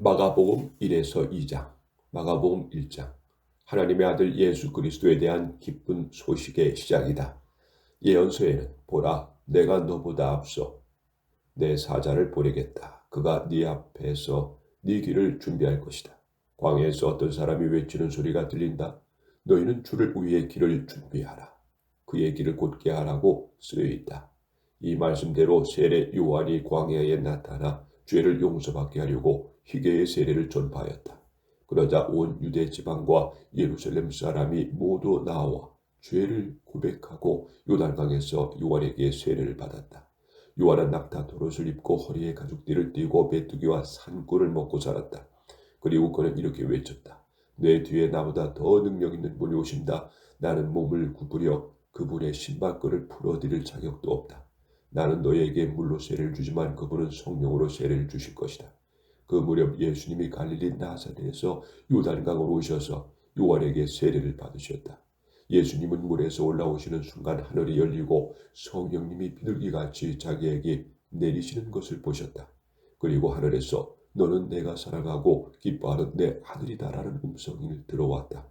마가복음 1에서 2장, 마가복음 1장. 하나님의 아들 예수 그리스도에 대한 기쁜 소식의 시작이다. 예언서에는 보라, 내가 너보다 앞서 내 사자를 보내겠다. 그가 네 앞에서 네 길을 준비할 것이다. 광야에서 어떤 사람이 외치는 소리가 들린다. 너희는 주를 위해 길을 준비하라. 그의 길을 곧게 하라고 쓰여 있다. 이 말씀대로 세례 요한이 광야에 나타나 죄를 용서받게 하려고 희게의 세례를 전파하였다. 그러자 온 유대 지방과 예루살렘 사람이 모두 나와 죄를 고백하고 요단강에서 요한에게 세례를 받았다. 요한은 낙타 도롯을 입고 허리에 가죽띠를 띠고 메뚜기와 산꿀을 먹고 살았다. 그리고 그는 이렇게 외쳤다. 내 뒤에 나보다 더 능력 있는 분이 오신다. 나는 몸을 구부려 그분의 신발끈을 풀어드릴 자격도 없다. 나는 너희에게 물로 세례를 주지만 그분은 성령으로 세례를 주실 것이다. 그 무렵 예수님이 갈릴리 나사렛에서 요단강으로 오셔서 요한에게 세례를 받으셨다. 예수님은 물에서 올라오시는 순간 하늘이 열리고 성령님이 비둘기같이 자기에게 내리시는 것을 보셨다. 그리고 하늘에서 너는 내가 사랑하고 기뻐하는 내 아들이다라는 음성이 들어왔다.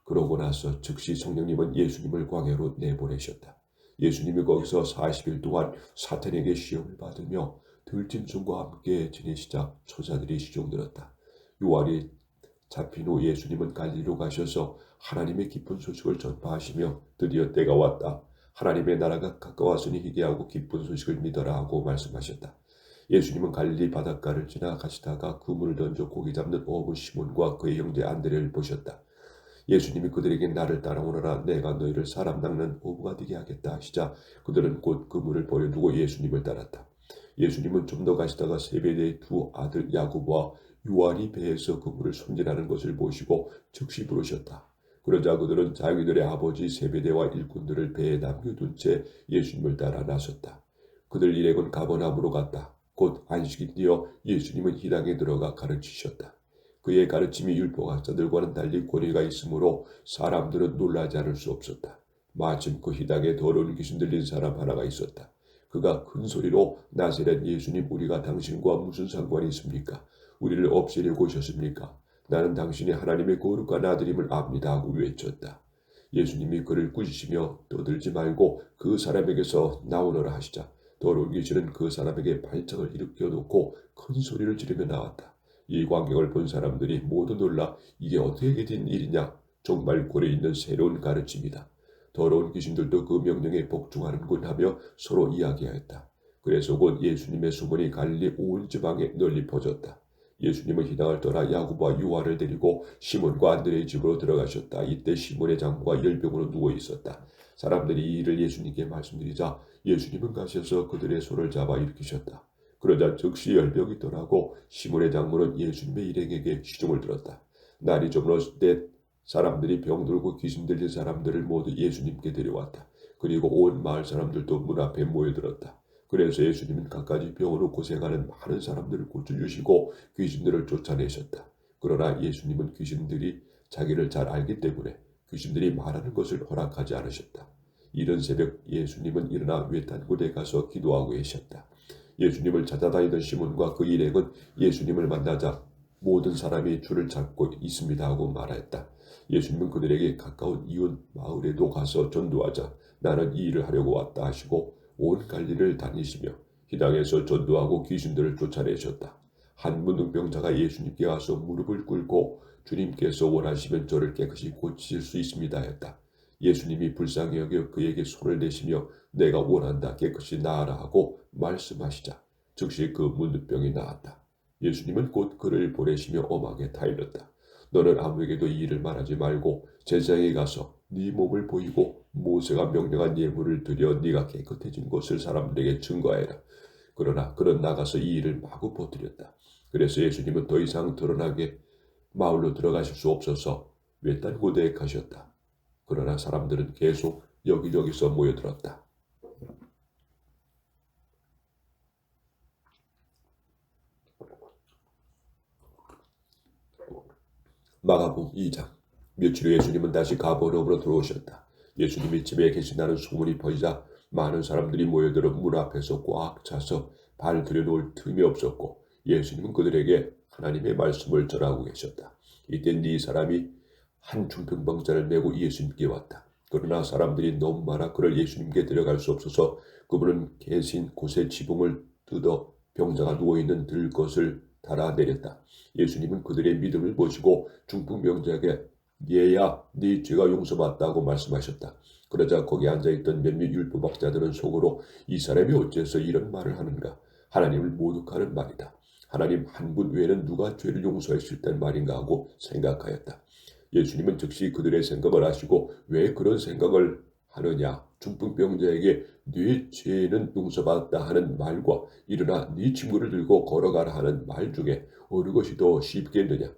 그러고 나서 즉시 성령님은 예수님을 광야로 내보내셨다. 예수님이 거기서 40일 동안 사탄에게 시험을 받으며 들짐승과 함께 지내시자 천사들이 시종들었다. 요한이 잡힌 후 예수님은 갈릴리로 가셔서 하나님의 기쁜 소식을 전파하시며 드디어 때가 왔다. 하나님의 나라가 가까웠으니 희게하고 기쁜 소식을 믿어라 하고 말씀하셨다. 예수님은 갈릴리 바닷가를 지나 가시다가 그물을 던져 고기 잡는 어부 시몬과 그의 형제 안드레를 보셨다. 예수님이 그들에게 나를 따라오너라 내가 너희를 사람 낚는 어부가 되게 하겠다 하시자 그들은 곧 그물을 버려두고 예수님을 따랐다. 예수님은 좀 더 가시다가 세베대의 두 아들 야고보와 요한이 배에서 그물을 손질하는 것을 보시고 즉시 부르셨다. 그러자 그들은 자기들의 아버지 세베대와 일꾼들을 배에 남겨둔 채 예수님을 따라 나섰다. 그들 일행은 가버나움으로 갔다. 곧 안식이 되어 예수님은 희당에 들어가 가르치셨다. 그의 가르침이 율법학자들과는 달리 권위가 있으므로 사람들은 놀라지 않을 수 없었다. 마침 그 희당에 더러운 귀신 들린 사람 하나가 있었다. 그가 큰 소리로 나사렛 예수님 우리가 당신과 무슨 상관이 있습니까? 우리를 없애려고 오셨습니까? 나는 당신이 하나님의 거룩한 아들임을 압니다 하고 외쳤다. 예수님이 그를 꾸짖으시며 떠들지 말고 그 사람에게서 나오너라 하시자 더러운 귀신은 그 사람에게 발작을 일으켜 놓고 큰 소리를 지르며 나왔다. 이 광경을 본 사람들이 모두 놀라 이게 어떻게 된 일이냐? 정말 꼴에 있는 새로운 가르침이다. 더러운 귀신들도 그 명령에 복종하는군 하며 서로 이야기하였다. 그래서 곧 예수님의 소문이 갈릴리 온 지방에 널리 퍼졌다. 예수님은 희당을 떠나 야고보와 요한을 데리고 시몬과 안드레의 집으로 들어가셨다. 이때 시몬의 장부가 열병으로 누워 있었다. 사람들이 이 일을 예수님께 말씀드리자 예수님은 가셔서 그들의 손을 잡아 일으키셨다. 그러자 즉시 열병이 떠나고 시몬의 장모는 예수님의 일행에게 시중을 들었다. 날이 저물었을 때 사람들이 병들고 귀신 들린 사람들을 모두 예수님께 데려왔다. 그리고 온 마을 사람들도 문 앞에 모여들었다. 그래서 예수님은 갖가지 병으로 고생하는 많은 사람들을 고쳐주시고 귀신들을 쫓아내셨다. 그러나 예수님은 귀신들이 자기를 잘 알기 때문에 귀신들이 말하는 것을 허락하지 않으셨다. 이른 새벽 예수님은 일어나 외딴 곳에 가서 기도하고 계셨다. 예수님을 찾아다니던 시몬과 그 일행은 예수님을 만나자 모든 사람이 주를 찾고 있습니다 하고 말하였다. 예수님은 그들에게 가까운 이웃 마을에도 가서 전도하자 나는 이 일을 하려고 왔다 하시고 온 갈릴리를 다니시며 희당에서 전도하고 귀신들을 쫓아내셨다. 한 문둥병자가 예수님께 와서 무릎을 꿇고 주님께서 원하시면 저를 깨끗이 고치실 수 있습니다 했다. 예수님이 불쌍히 여겨 그에게 손을 대시며 내가 원한다 깨끗이 나아라 하고 말씀하시자 즉시 그 문둥병이 나았다. 예수님은 곧 그를 보내시며 엄하게 타일렀다. 너는 아무에게도 이 일을 말하지 말고 제사장에 가서 네 몸을 보이고 모세가 명령한 예물을 드려 네가 깨끗해진 것을 사람들에게 증거하여라. 그러나 그는 나가서 이 일을 마구 퍼뜨렸다. 그래서 예수님은 더 이상 드러나게 마을로 들어가실 수 없어서 외딴 곳에 가셨다. 그러나 사람들은 계속 여기저기서 모여들었다. 마가복음 2장. 며칠 후 예수님은 다시 가버나움으로 들어오셨다. 예수님이 집에 계신다는 소문이 퍼지자 많은 사람들이 모여들어 문 앞에서 꽉 차서 발 들여놓을 틈이 없었고 예수님은 그들에게 하나님의 말씀을 전하고 계셨다. 이때 네 사람이 한 중풍병자를 메고 예수님께 왔다. 그러나 사람들이 너무 많아 그를 예수님께 데려갈 수 없어서 그분은 계신 곳에 지붕을 뜯어 병자가 누워있는 들것을 달아내렸다. 예수님은 그들의 믿음을 보시고 중풍병자에게 얘야 네 죄가 용서받았다고 말씀하셨다. 그러자 거기 앉아있던 몇몇 율법학자들은 속으로 이 사람이 어째서 이런 말을 하는가? 하나님을 모독하는 말이다. 하나님 한 분 외에는 누가 죄를 용서할 수 있다는 말인가 하고 생각하였다. 예수님은 즉시 그들의 생각을 아시고 왜 그런 생각을 하느냐? 중풍병자에게 네 죄는 용서받았다 하는 말과 일어나 네 친구를 들고 걸어가라 하는 말 중에 어느 것이 더 쉽겠느냐?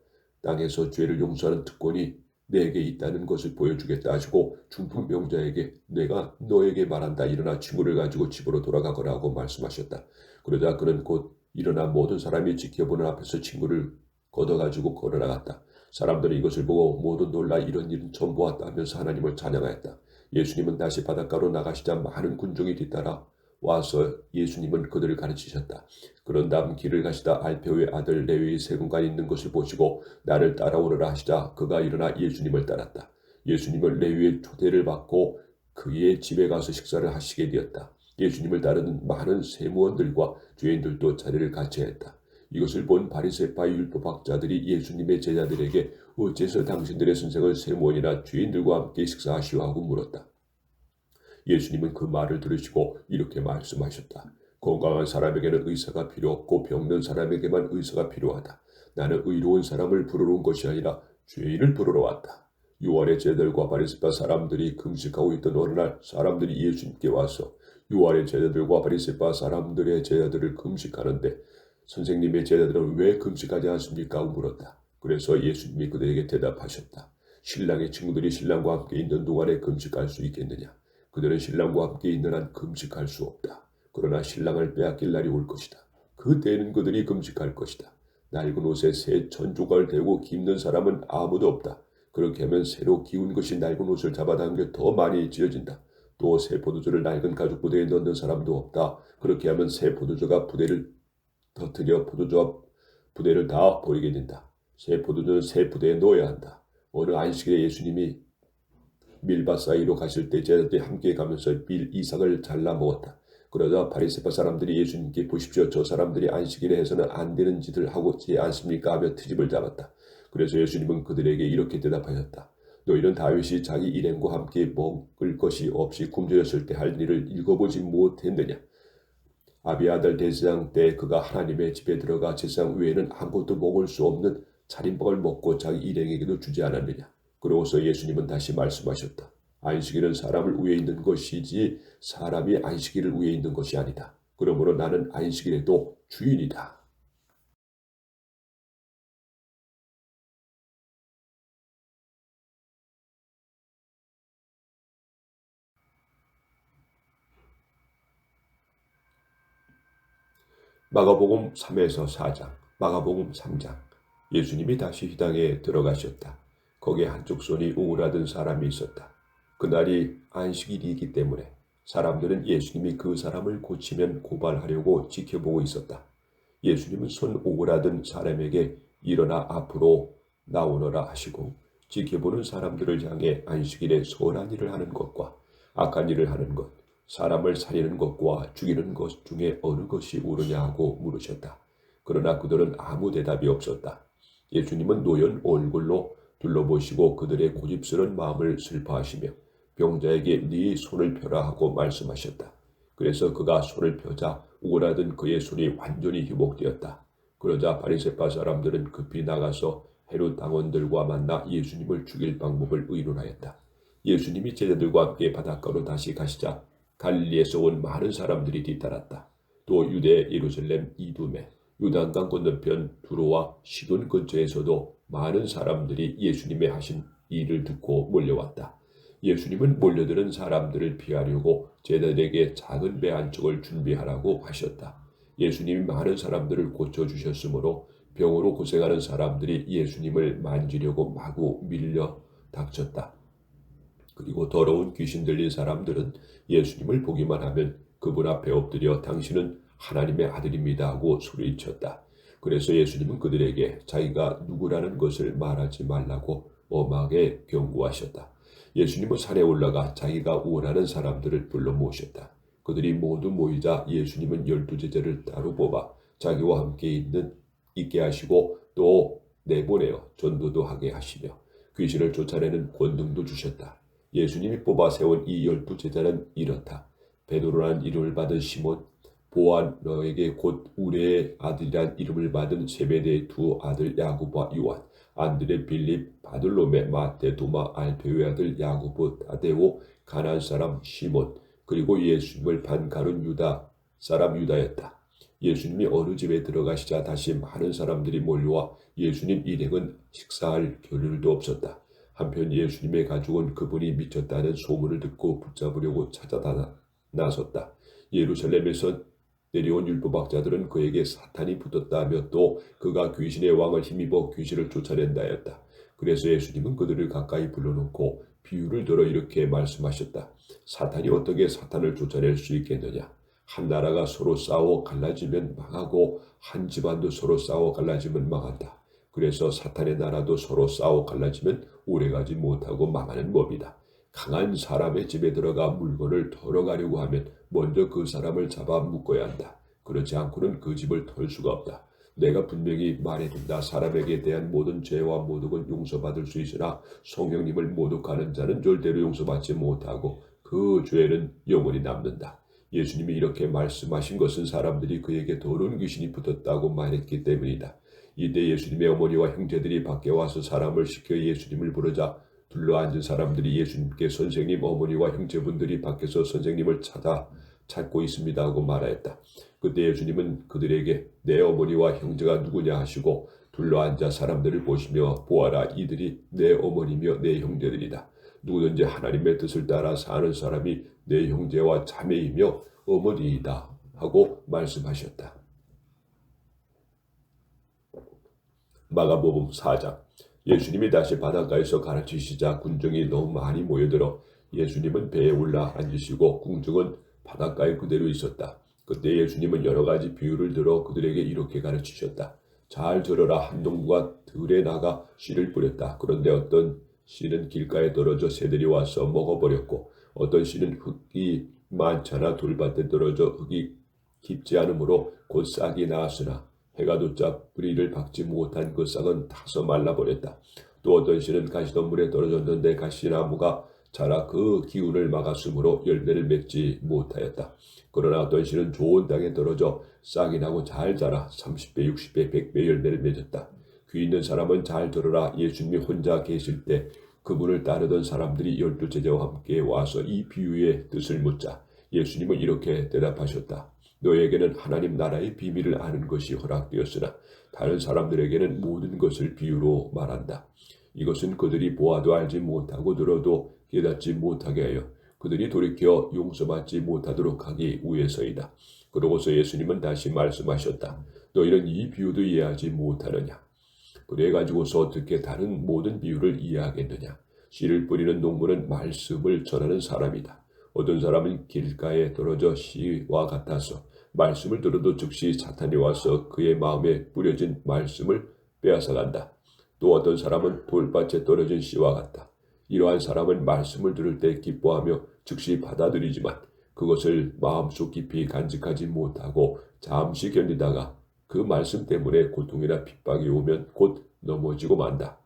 땅에서 죄를 용서하는 특권이 내게 있다는 것을 보여주겠다 하시고 중풍병자에게 내가 너에게 말한다. 일어나 친구를 가지고 집으로 돌아가거라 하고 말씀하셨다. 그러자 그는 곧 일어나 모든 사람이 지켜보는 앞에서 친구를 걷어가지고 걸어나갔다. 사람들이 이것을 보고 모두 놀라 이런 일은 처음 보았다 하면서 하나님을 찬양하였다. 예수님은 다시 바닷가로 나가시자 많은 군중이 뒤따라 와서 예수님은 그들을 가르치셨다. 그런 다음 길을 가시다 알페오의 아들 레위의 세군관이 있는 것을 보시고 나를 따라오너라 하시자 그가 일어나 예수님을 따랐다. 예수님은 레위의 초대를 받고 그의 집에 가서 식사를 하시게 되었다. 예수님을 따르는 많은 세무원들과 죄인들도 자리를 같이 했다. 이것을 본 바리새파 율법학자들이 예수님의 제자들에게 어째서 당신들의 선생을 세무원이나 죄인들과 함께 식사하시오 하고 물었다. 예수님은 그 말을 들으시고 이렇게 말씀하셨다. 건강한 사람에게는 의사가 필요 없고 병든 사람에게만 의사가 필요하다. 나는 의로운 사람을 부르러 온 것이 아니라 죄인을 부르러 왔다. 요한의 제자들과 바리새파 사람들이 금식하고 있던 어느 날 사람들이 예수님께 와서 요한의 제자들과 바리새파 사람들의 제자들을 금식하는데 선생님의 제자들은 왜 금식하지 않습니까? 하고 물었다. 그래서 예수님이 그들에게 대답하셨다. 신랑의 친구들이 신랑과 함께 있는 동안에 금식할 수 있겠느냐? 그들은 신랑과 함께 있는 한 금식할 수 없다. 그러나 신랑을 빼앗길 날이 올 것이다. 그때는 그들이 금식할 것이다. 낡은 옷에 새 천조각을 대고 깁는 사람은 아무도 없다. 그렇게 하면 새로 기운 것이 낡은 옷을 잡아당겨 더 많이 찢어진다. 또 새 포도주를 낡은 가죽 부대에 넣는 사람도 없다. 그렇게 하면 새 포도주가 부대를 터뜨려 포도주와 부대를 다 버리게 된다. 새 포도주는 새 부대에 넣어야 한다. 어느 안식일에 예수님이 밀밭 사이로 가실 때 제자들이 함께 가면서 밀 이삭을 잘라 먹었다. 그러자 바리새파 사람들이 예수님께 보십시오. 저 사람들이 안식일에 해서는 안 되는 짓을 하고 있지 않습니까? 하며 트집을 잡았다. 그래서 예수님은 그들에게 이렇게 대답하셨다. 너희는 다윗이 자기 일행과 함께 먹을 것이 없이 굶주렸을 때 할 일을 읽어보지 못했느냐? 아비의 아들 대제사장 때 그가 하나님의 집에 들어가 제사장 외에는 아무것도 먹을 수 없는 차림밥을 먹고 자기 일행에게도 주지 않았느냐? 그러고서 예수님은 다시 말씀하셨다. 안식일은 사람을 위해 있는 것이지 사람이 안식일을 위해 있는 것이 아니다. 그러므로 나는 안식일에도 주인이다. 마가복음 3에서 4장, 마가복음 3장. 예수님이 다시 휘당에 들어가셨다. 거기에 한쪽 손이 우울하던 사람이 있었다. 그날이 안식일이기 때문에 사람들은 예수님이 그 사람을 고치면 고발하려고 지켜보고 있었다. 예수님은 손 우울하던 사람에게 일어나 앞으로 나오너라 하시고 지켜보는 사람들을 향해 안식일에 선한 일을 하는 것과 악한 일을 하는 것, 사람을 살리는 것과 죽이는 것 중에 어느 것이 옳으냐 하고 물으셨다. 그러나 그들은 아무 대답이 없었다. 예수님은 노연 얼굴로 둘러보시고 그들의 고집스러운 마음을 슬퍼하시며 병자에게 네 손을 펴라 하고 말씀하셨다. 그래서 그가 손을 펴자 우울하던 그의 손이 완전히 회복되었다. 그러자 바리새파 사람들은 급히 나가서 헤롯 당원들과 만나 예수님을 죽일 방법을 의논하였다. 예수님이 제자들과 함께 바닷가로 다시 가시자 갈릴리에서 온 많은 사람들이 뒤따랐다. 또 유대 예루살렘 이두메 요단강 건너편 두로와 시돈 근처에서도 많은 사람들이 예수님의 하신 일을 듣고 몰려왔다. 예수님은 몰려드는 사람들을 피하려고 제자들에게 작은 배 한 척을 준비하라고 하셨다. 예수님이 많은 사람들을 고쳐주셨으므로 병으로 고생하는 사람들이 예수님을 만지려고 마구 밀려 닥쳤다. 그리고 더러운 귀신 들린 사람들은 예수님을 보기만 하면 그분 앞에 엎드려 당신은 하나님의 아들입니다 하고 소리쳤다. 그래서 예수님은 그들에게 자기가 누구라는 것을 말하지 말라고 엄하게 경고하셨다. 예수님은 산에 올라가 자기가 원하는 사람들을 불러 모셨다. 그들이 모두 모이자 예수님은 12제자를 따로 뽑아 자기와 함께 있게 하시고 또 내보내어 전도도 하게 하시며 귀신을 쫓아내는 권능도 주셨다. 예수님이 뽑아 세운 이 12제자는 이렇다. 베드로라는 이름을 받은 시몬, 보아너에게 곧 우레의 아들이란 이름을 받은 세베대의 두 아들 야고보와 요한, 안드레, 빌립, 바들로메, 마테, 도마, 알페오의 아들 야고보, 다데오, 가나안 사람 시몬, 그리고 예수님을 반가른 유다 사람 유다였다. 예수님이 어느 집에 들어가시자 다시 많은 사람들이 몰려와 예수님 일행은 식사할 겨를도 없었다. 한편 예수님의 가족은 그분이 미쳤다는 소문을 듣고 붙잡으려고 찾아다 나섰다. 예루살렘에서 내려온 율법학자들은 그에게 사탄이 붙었다며 또 그가 귀신의 왕을 힘입어 귀신을 쫓아낸다 했다. 그래서 예수님은 그들을 가까이 불러놓고 비유를 들어 이렇게 말씀하셨다. 사탄이 어떻게 사탄을 쫓아낼 수 있겠느냐? 한 나라가 서로 싸워 갈라지면 망하고 한 집안도 서로 싸워 갈라지면 망한다. 그래서 사탄의 나라도 서로 싸워 갈라지면 오래가지 못하고 망하는 법이다. 강한 사람의 집에 들어가 물건을 털어가려고 하면 먼저 그 사람을 잡아 묶어야 한다. 그렇지 않고는 그 집을 털 수가 없다. 내가 분명히 말해둔다. 사람에게 대한 모든 죄와 모독은 용서받을 수 있으나 성령님을 모독하는 자는 절대로 용서받지 못하고 그 죄는 영원히 남는다. 예수님이 이렇게 말씀하신 것은 사람들이 그에게 더러운 귀신이 붙었다고 말했기 때문이다. 이때 예수님의 어머니와 형제들이 밖에 와서 사람을 시켜 예수님을 부르자 둘러앉은 사람들이 예수님께 선생님, 어머니와 형제분들이 밖에서 선생님을 찾고 있습니다 하고 말하였다. 그때 예수님은 그들에게 내 어머니와 형제가 누구냐 하시고 둘러앉아 사람들을 보시며 보아라, 이들이 내 어머니며 내 형제들이다. 누구든지 하나님의 뜻을 따라 사는 사람이 내 형제와 자매이며 어머니이다 하고 말씀하셨다. 마가복음 4장. 예수님이 다시 바닷가에서 가르치시자 군중이 너무 많이 모여들어 예수님은 배에 올라 앉으시고 군중은 바닷가에 그대로 있었다. 그때 예수님은 여러 가지 비유를 들어 그들에게 이렇게 가르치셨다. 잘 들어라. 한 농부가 들에 나가 씨를 뿌렸다. 그런데 어떤 씨는 길가에 떨어져 새들이 와서 먹어버렸고 어떤 씨는 흙이 많잖아 돌밭에 떨어져 흙이 깊지 않으므로 곧 싹이 나았으나 해가 돋자 뿌리를 박지 못한 그 싹은 타서 말라버렸다. 또 어떤 씨는 가시덤불에 떨어졌는데 가시나무가 자라 그 기운을 막았으므로 열매를 맺지 못하였다. 그러나 어떤 씨는 좋은 땅에 떨어져 싹이 나고 잘 자라 30배, 60배, 100배 열매를 맺었다. 귀 있는 사람은 잘 들어라. 예수님이 혼자 계실 때 그분을 따르던 사람들이 12제자와 함께 와서 이 비유의 뜻을 묻자 예수님은 이렇게 대답하셨다. 너에게는 하나님 나라의 비밀을 아는 것이 허락되었으나 다른 사람들에게는 모든 것을 비유로 말한다. 이것은 그들이 보아도 알지 못하고 들어도 깨닫지 못하게 하여 그들이 돌이켜 용서받지 못하도록 하기 위해서이다. 그러고서 예수님은 다시 말씀하셨다. 너희는 이 비유도 이해하지 못하느냐? 그래가지고서 어떻게 다른 모든 비유를 이해하겠느냐? 씨를 뿌리는 농부는 말씀을 전하는 사람이다. 어떤 사람은 길가에 떨어져 씨와 같아서 말씀을 들어도 즉시 사탄이 와서 그의 마음에 뿌려진 말씀을 빼앗아간다. 또 어떤 사람은 돌밭에 떨어진 씨와 같다. 이러한 사람은 말씀을 들을 때 기뻐하며 즉시 받아들이지만 그것을 마음속 깊이 간직하지 못하고 잠시 견디다가 그 말씀 때문에 고통이나 핍박이 오면 곧 넘어지고 만다.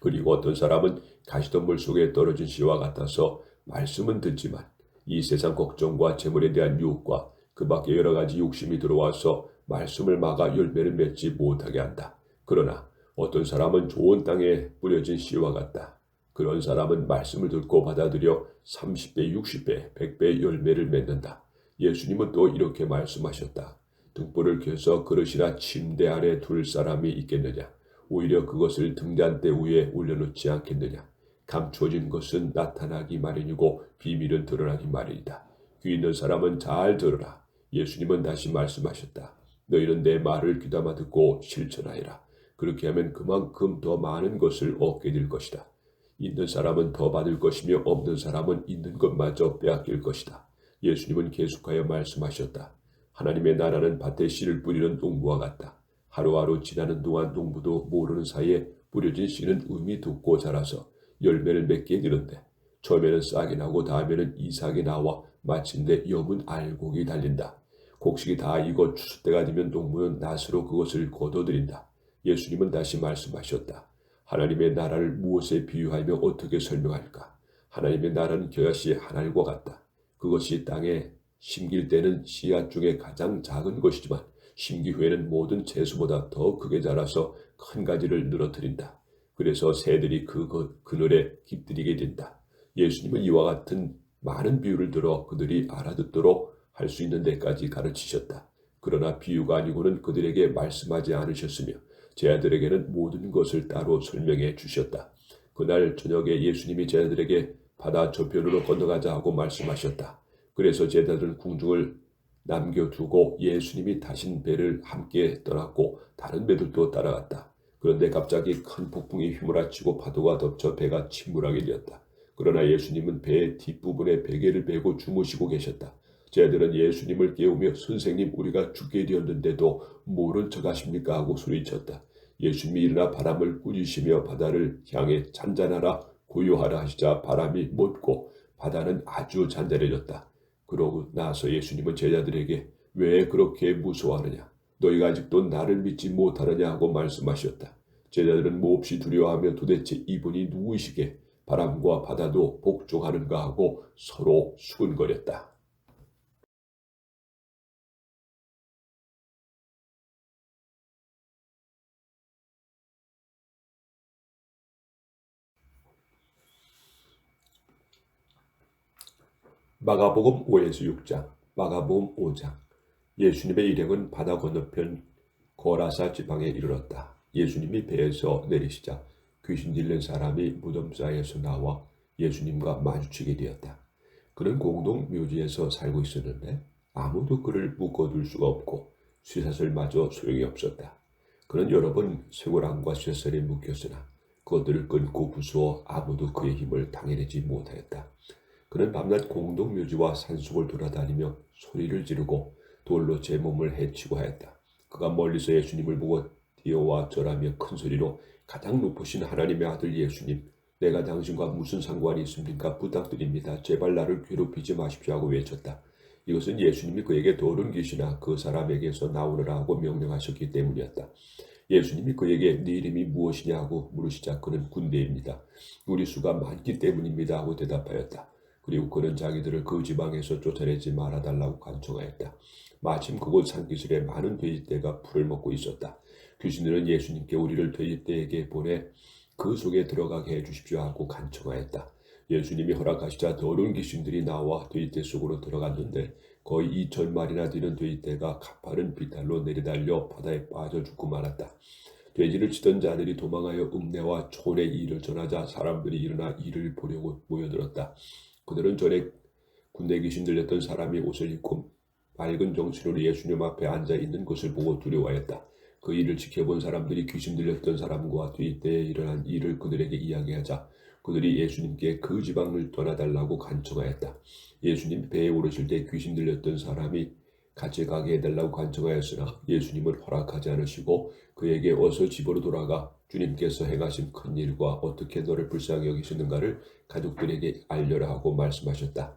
그리고 어떤 사람은 가시덤불 속에 떨어진 씨와 같아서 말씀은 듣지만 이 세상 걱정과 재물에 대한 유혹과 그 밖에 여러 가지 욕심이 들어와서 말씀을 막아 열매를 맺지 못하게 한다. 그러나 어떤 사람은 좋은 땅에 뿌려진 씨와 같다. 그런 사람은 말씀을 듣고 받아들여 30배, 60배, 100배 열매를 맺는다. 예수님은 또 이렇게 말씀하셨다. 등불을 켜서 그릇이나 침대 아래 둘 사람이 있겠느냐? 오히려 그것을 등잔대 위에 올려놓지 않겠느냐? 감춰진 것은 나타나기 마련이고 비밀은 드러나기 마련이다. 귀 있는 사람은 잘 들으라. 예수님은 다시 말씀하셨다. 너희는 내 말을 귀담아 듣고 실천하여라. 그렇게 하면 그만큼 더 많은 것을 얻게 될 것이다. 있는 사람은 더 받을 것이며 없는 사람은 있는 것마저 빼앗길 것이다. 예수님은 계속하여 말씀하셨다. 하나님의 나라는 밭에 씨를 뿌리는 농부와 같다. 하루하루 지나는 동안 농부도 모르는 사이에 뿌려진 씨는 음이 돋고 자라서 열매를 맺게 되는데 처음에는 싹이 나고 다음에는 이삭이 나와 마침내 여문 알곡이 달린다. 곡식이 다 익어 추수 때가 되면 농부는 낫으로 그것을 거둬들인다. 예수님은 다시 말씀하셨다. 하나님의 나라를 무엇에 비유하며 어떻게 설명할까? 하나님의 나라는 겨자씨 한 알과 같다. 그것이 땅에 심길 때는 씨앗 중에 가장 작은 것이지만 심기 후에는 모든 채소보다 더 크게 자라서 큰 가지를 늘어뜨린다. 그래서 새들이 그 그늘에 깃들이게 된다. 예수님은 이와 같은 많은 비유를 들어 그들이 알아듣도록 할 수 있는 데까지 가르치셨다. 그러나 비유가 아니고는 그들에게 말씀하지 않으셨으며 제자들에게는 모든 것을 따로 설명해 주셨다. 그날 저녁에 예수님이 제자들에게 바다 저편으로 건너가자 하고 말씀하셨다. 그래서 제자들은 궁중을 남겨두고 예수님이 타신 배를 함께 떠났고 다른 배들도 따라갔다. 그런데 갑자기 큰 폭풍이 휘몰아치고 파도가 덮쳐 배가 침몰하게 되었다. 그러나 예수님은 배의 뒷부분에 베개를 베고 주무시고 계셨다. 제자들은 예수님을 깨우며 선생님 우리가 죽게 되었는데도 모른 척 하십니까 하고 소리쳤다. 예수님이 일어나 바람을 꾸짖으시며 바다를 향해 잔잔하라 고요하라 하시자 바람이 멎고 바다는 아주 잔잔해졌다. 그러고 나서 예수님은 제자들에게 왜 그렇게 무서워하느냐? 너희가 아직도 나를 믿지 못하느냐 하고 말씀하셨다. 제자들은 몹시 두려워하며 도대체 이분이 누구이시게 바람과 바다도 복종하는가 하고 서로 수군거렸다. 마가복음 5에서 6장, 마가복음 5장. 예수님의 일행은 바다 건너편 거라사 지방에 이르렀다. 예수님이 배에서 내리시자 귀신 들린 사람이 무덤 사이에서 나와 예수님과 마주치게 되었다. 그는 공동 묘지에서 살고 있었는데 아무도 그를 묶어둘 수가 없고 쇠사슬마저 소용이 없었다. 그는 여러 번 쇠고랑과 쇠살에 묶였으나 그것들을 끊고 부수어 아무도 그의 힘을 당해내지 못하였다. 그는 밤낮 공동묘지와 산속을 돌아다니며 소리를 지르고 돌로 제 몸을 해치고 하였다. 그가 멀리서 예수님을 보고 뛰어와 절하며 큰 소리로 가장 높으신 하나님의 아들 예수님, 내가 당신과 무슨 상관이 있습니까? 부탁드립니다. 제발 나를 괴롭히지 마십시오 하고 외쳤다. 이것은 예수님이 그에게 도른 귀신아 그 사람에게서 나오느라 하고 명령하셨기 때문이었다. 예수님이 그에게 네 이름이 무엇이냐고 물으시자 그는 군대입니다. 우리 수가 많기 때문입니다 하고 대답하였다. 그리고 그는 자기들을 그 지방에서 쫓아내지 말아달라고 간청하였다. 마침 그곳 산기슭에 많은 돼지떼가 풀을 먹고 있었다. 귀신들은 예수님께 우리를 돼지떼에게 보내 그 속에 들어가게 해주십시오 하고 간청하였다. 예수님이 허락하시자 더러운 귀신들이 나와 돼지떼 속으로 들어갔는데 거의 2,000마리나 되는 돼지떼가 가파른 비탈로 내려달려 바다에 빠져 죽고 말았다. 돼지를 치던 자들이 도망하여 읍내와 촌에 이를 전하자 사람들이 일어나 이를 보려고 모여들었다. 그들은 전에 군대 귀신 들렸던 사람이 옷을 입고 맑은 정신으로 예수님 앞에 앉아 있는 것을 보고 두려워하였다. 그 일을 지켜본 사람들이 귀신 들렸던 사람과 뒤때에 일어난 일을 그들에게 이야기하자 그들이 예수님께 그 지방을 떠나달라고 간청하였다. 예수님 배에 오르실 때 귀신 들렸던 사람이 같이 가게 해달라고 간청하였으나 예수님은 허락하지 않으시고 그에게 어서 집으로 돌아가 주님께서 행하신 큰 일과 어떻게 너를 불쌍히 여기시는가를 가족들에게 알려라 하고 말씀하셨다.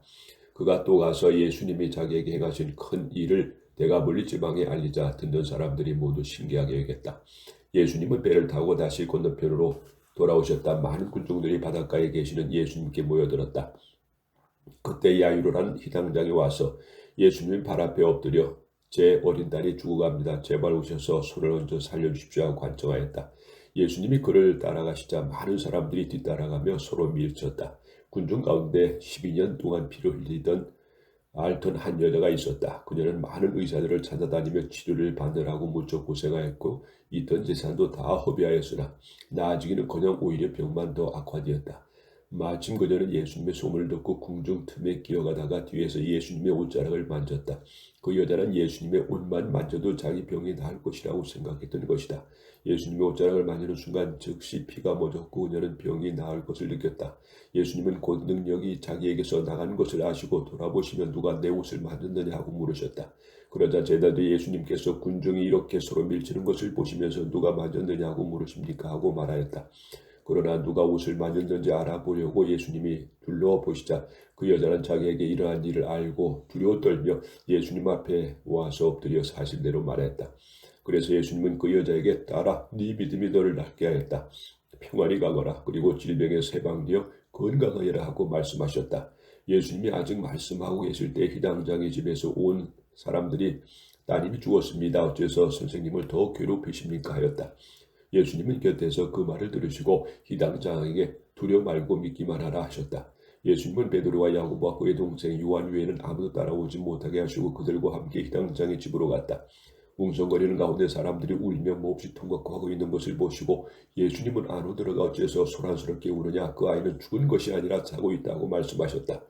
그가 또 가서 예수님이 자기에게 행하신 큰 일을 대가 멀리 지방에 알리자 듣는 사람들이 모두 신기하게 여겼다. 예수님은 배를 타고 다시 건너편으로 돌아오셨다. 많은 군중들이 바닷가에 계시는 예수님께 모여들었다. 그때 야이로라는 희당장이 와서 예수님 발 앞에 엎드려 제 어린 딸이 죽어갑니다. 제발 오셔서 손을 얹어 살려주십시오 하고 간청하였다. 예수님이 그를 따라가시자 많은 사람들이 뒤따라가며 서로 밀쳤다. 군중 가운데 12년 동안 피를 흘리던 앓던 한 여자가 있었다. 그녀는 많은 의사들을 찾아다니며 치료를 받느라고 무척 고생하였고 있던 재산도 다 허비하였으나 나아지기는커녕 오히려 병만 더 악화되었다. 마침 그녀는 예수님의 소문을 듣고 궁중 틈에 기어가다가 뒤에서 예수님의 옷자락을 만졌다. 그 여자는 예수님의 옷만 만져도 자기 병이 나을 것이라고 생각했던 것이다. 예수님의 옷자락을 만지는 순간 즉시 피가 멎었고 그녀는 병이 나을 것을 느꼈다. 예수님은 곧 능력이 자기에게서 나간 것을 아시고 돌아보시며 누가 내 옷을 만졌느냐 하고 물으셨다. 그러자 제자들이 예수님께서 군중이 이렇게 서로 밀치는 것을 보시면서 누가 만졌느냐고 물으십니까 하고 말하였다. 그러나 누가 옷을 만졌는지 알아보려고 예수님이 둘러보시자 그 여자는 자기에게 이러한 일을 알고 두려워 떨며 예수님 앞에 와서 엎드려 사실대로 말했다. 그래서 예수님은 그 여자에게 따라 네 믿음이 너를 낫게 하였다. 평안히 가거라. 그리고 질병에서 해방되어 건강하여라 하고 말씀하셨다. 예수님이 아직 말씀하고 계실 때 희당장의 집에서 온 사람들이 따님이 죽었습니다. 어째서 선생님을 더 괴롭히십니까 하였다. 예수님은 곁에서 그 말을 들으시고 희당장에게 두려워 말고 믿기만 하라 하셨다. 예수님은 베드로와 야고보와 그의 동생 요한 외에는 아무도 따라오지 못하게 하시고 그들과 함께 희당장의 집으로 갔다. 웅성거리는 가운데 사람들이 울며 몹시 통곡하고 있는 것을 보시고 예수님은 안으로 들어가 어째서 소란스럽게 우느냐 그 아이는 죽은 것이 아니라 자고 있다고 말씀하셨다.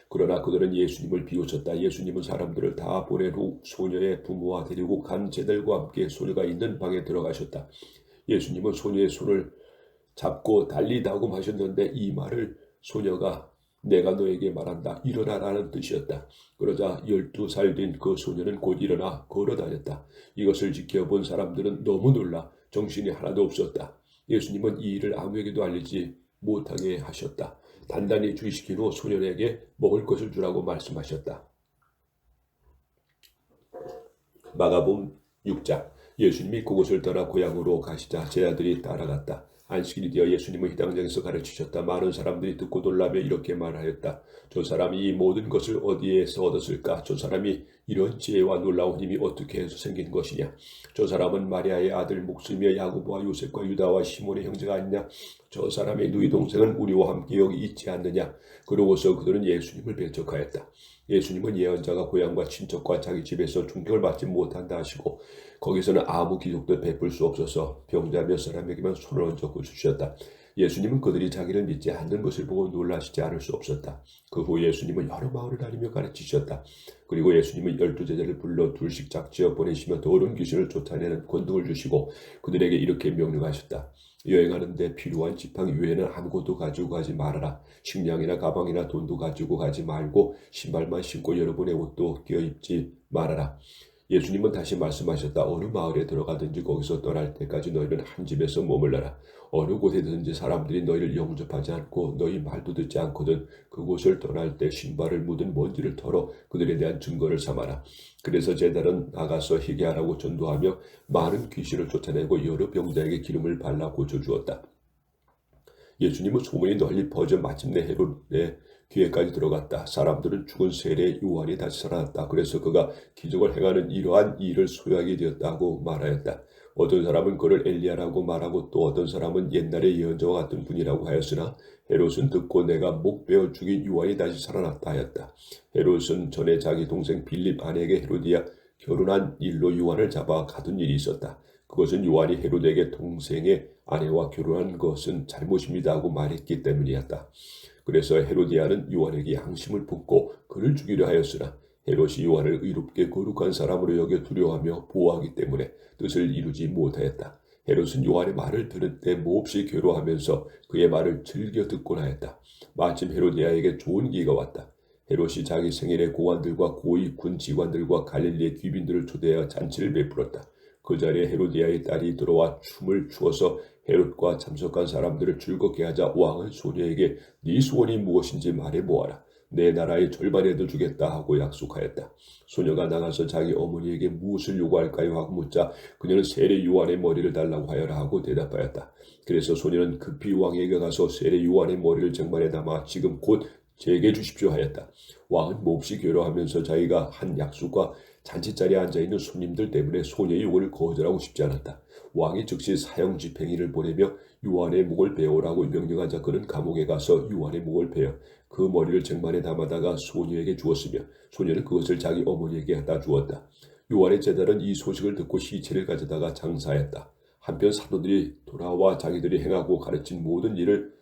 그러나 그들은 예수님을 비웃었다. 예수님은 사람들을 다 보낸 후 소녀의 부모와 데리고 간 제들과 함께 소녀가 있는 방에 들어가셨다. 예수님은 소녀의 손을 잡고 달리다고 하셨는데 이 말을 소녀가 내가 너에게 말한다. 일어나라는 뜻이었다. 그러자 12살 된 그 소녀는 곧 일어나 걸어다녔다. 이것을 지켜본 사람들은 너무 놀라 정신이 하나도 없었다. 예수님은 이 일을 아무에게도 알리지 못하게 하셨다. 단단히 주의시킨 후 소년에게 먹을 것을 주라고 말씀하셨다. 마가복음 6장. 예수님이 그곳을 떠나 고향으로 가시자 제자들이 따라갔다. 안식일이 되어 예수님은 희당장에서 가르치셨다. 많은 사람들이 듣고 놀라며 이렇게 말하였다. 저 사람이 이 모든 것을 어디에서 얻었을까? 저 사람이 이런 지혜와 놀라운 힘이 어떻게 해서 생긴 것이냐? 저 사람은 마리아의 아들 목수며 야고보와 요셉과 유다와 시몬의 형제가 아니냐? 저 사람의 누이 동생은 우리와 함께 여기 있지 않느냐? 그러고서 그들은 예수님을 배척하였다. 예수님은 예언자가 고향과 친척과 자기 집에서 존경을 받지 못한다 하시고 거기서는 아무 기적도 베풀 수 없어서 병자 몇 사람에게만 손을 얹어 고쳐주셨다. 예수님은 그들이 자기를 믿지 않는 것을 보고 놀라시지 않을 수 없었다. 그 후 예수님은 여러 마을을 다니며 가르치셨다. 그리고 예수님은 12제자를 불러 둘씩 짝지어 보내시며 더러운 귀신을 쫓아내는 권능을 주시고 그들에게 이렇게 명령하셨다. 여행하는데 필요한 지팡이 외에는 아무것도 가지고 가지 말아라. 식량이나 가방이나 돈도 가지고 가지 말고 신발만 신고 여러분의 옷도 껴입지 말아라. 예수님은 다시 말씀하셨다. 어느 마을에 들어가든지 거기서 떠날 때까지 너희는 한 집에서 머물러라. 어느 곳에든지 사람들이 너희를 영접하지 않고 너희 말도 듣지 않거든 그곳을 떠날 때 신발을 묻은 먼지를 털어 그들에 대한 증거를 삼아라. 그래서 제자는 나가서 희게하라고 전도하며 많은 귀신을 쫓아내고 여러 병자에게 기름을 발라 고쳐주었다. 예수님은 소문이 널리 퍼져 마침내 헤롯의 귀에까지 들어갔다. 사람들은 죽은 세례 요한이 다시 살아났다. 그래서 그가 기적을 행하는 이러한 일을 소유하게 되었다고 말하였다. 어떤 사람은 그를 엘리야라고 말하고 또 어떤 사람은 옛날의 예언자와 같은 분이라고 하였으나 헤롯은 듣고 내가 목 베어 죽인 요한이 다시 살아났다 하였다. 헤롯은 전에 자기 동생 빌립 아내에게 헤로디아 결혼한 일로 요한을 잡아 가둔 일이 있었다. 그것은 요한이 헤롯에게 동생의 아내와 결혼한 것은 잘못입니다 하고 말했기 때문이었다. 그래서 헤로디아는 요한에게 양심을 붓고 그를 죽이려 하였으나 헤롯이 요한을 의롭게 거룩한 사람으로 여겨 두려워하며 보호하기 때문에 뜻을 이루지 못하였다. 헤롯은 요한의 말을 들을 때 몹시 괴로워하면서 그의 말을 즐겨 듣곤 하였다. 마침 헤로디아에게 좋은 기회가 왔다. 헤롯이 자기 생일에 고관들과 고위 군 지관들과 갈릴리의 귀빈들을 초대하여 잔치를 베풀었다. 그 자리에 헤로디아의 딸이 들어와 춤을 추어서 헤롯과 참석한 사람들을 즐겁게 하자 왕은 소녀에게 네 소원이 무엇인지 말해보아라. 내 나라의 절반에도 주겠다 하고 약속하였다. 소녀가 나가서 자기 어머니에게 무엇을 요구할까요 하고 묻자 그녀는 세례 요한의 머리를 달라고 하여라 하고 대답하였다. 그래서 소녀는 급히 왕에게 가서 세례 요한의 머리를 쟁반에 담아 지금 곧 제게 주십시오 하였다. 왕은 몹시 괴로워하면서 자기가 한 약속과 잔치자리에 앉아있는 손님들 때문에 소녀의 요구를 거절하고 싶지 않았다. 왕이 즉시 사형 집행인을 보내며 요한의 목을 베어오라고 명령하자 그는 감옥에 가서 요한의 목을 베어 그 머리를 쟁반에 담아다가 소녀에게 주었으며 소녀는 그것을 자기 어머니에게 갖다 주었다. 요한의 제자는 이 소식을 듣고 시체를 가져다가 장사했다. 한편 사도들이 돌아와 자기들이 행하고 가르친 모든 일을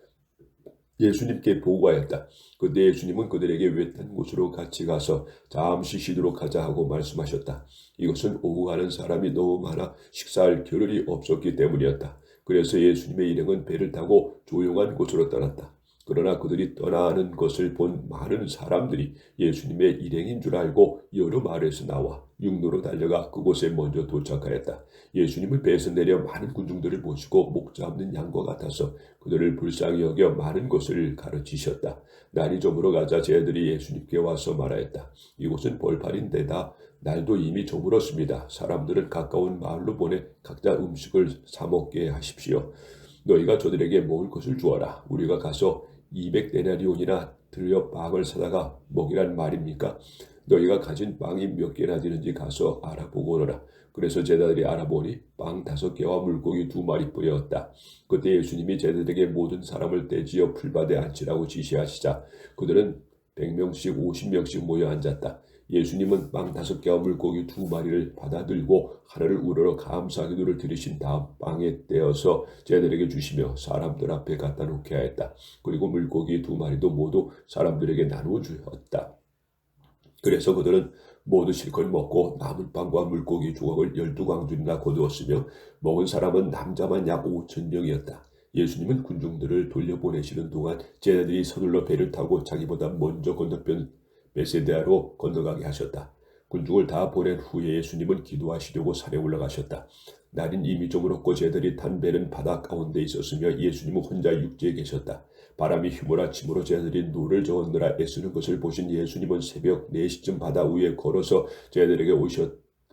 예수님께 보고하였다. 그때 예수님은 그들에게 외딴 곳으로 같이 가서 잠시 쉬도록 하자 하고 말씀하셨다. 이것은 오고 가는 사람이 너무 많아 식사할 겨를이 없었기 때문이었다. 그래서 예수님의 일행은 배를 타고 조용한 곳으로 떠났다. 그러나 그들이 떠나는 것을 본 많은 사람들이 예수님의 일행인 줄 알고 여러 마을에서 나와 육로로 달려가 그곳에 먼저 도착하였다. 예수님을 배에서 내려 많은 군중들을 모시고 목 잡는 양과 같아서 그들을 불쌍히 여겨 많은 것을 가르치셨다. 날이 저물어 가자 제자들이 예수님께 와서 말하였다. 이곳은 벌판인 데다 날도 이미 저물었습니다. 사람들은 가까운 마을로 보내 각자 음식을 사 먹게 하십시오. 너희가 저들에게 먹을 것을 주어라. 우리가 가서 200데나리온이나 들여 빵을 사다가 먹이란 말입니까? 너희가 가진 빵이 몇 개나 되는지 가서 알아보고 오너라. 그래서 제자들이 알아보니 빵 5개와 물고기 2마리뿐이었다. 그때 예수님이 제자들에게 모든 사람을 떼지어 풀밭에 앉히라고 지시하시자 그들은 100명씩 50명씩 모여 앉았다. 예수님은 빵 5개와 물고기 2마리를 받아들고 하늘을 우러러 감사기도를 드리신 다음 빵에 떼어서 제자들에게 주시며 사람들 앞에 갖다 놓게 하였다. 그리고 물고기 2마리도 모두 사람들에게 나누어 주었다. 그래서 그들은 모두 실컷 먹고 남은 빵과 물고기 조각을 12광줄이나 거두었으며 먹은 사람은 남자만 약 5,000명이었다. 예수님은 군중들을 돌려보내시는 동안 제자들이 서둘러 배를 타고 자기보다 먼저 건너편 베세다로 건너가게 하셨다. 군중을 다 보낸 후에 예수님은 기도하시려고 산에 올라가셨다. 날은 이미 저물었고 제자들이 탄 배는 바다 가운데 있었으며 예수님은 혼자 육지에 계셨다. 바람이 휘몰아치므로 제자들이 노를 저었느라 애쓰는 것을 보신 예수님은 새벽 4시쯤 바다 위에 걸어서 제자들에게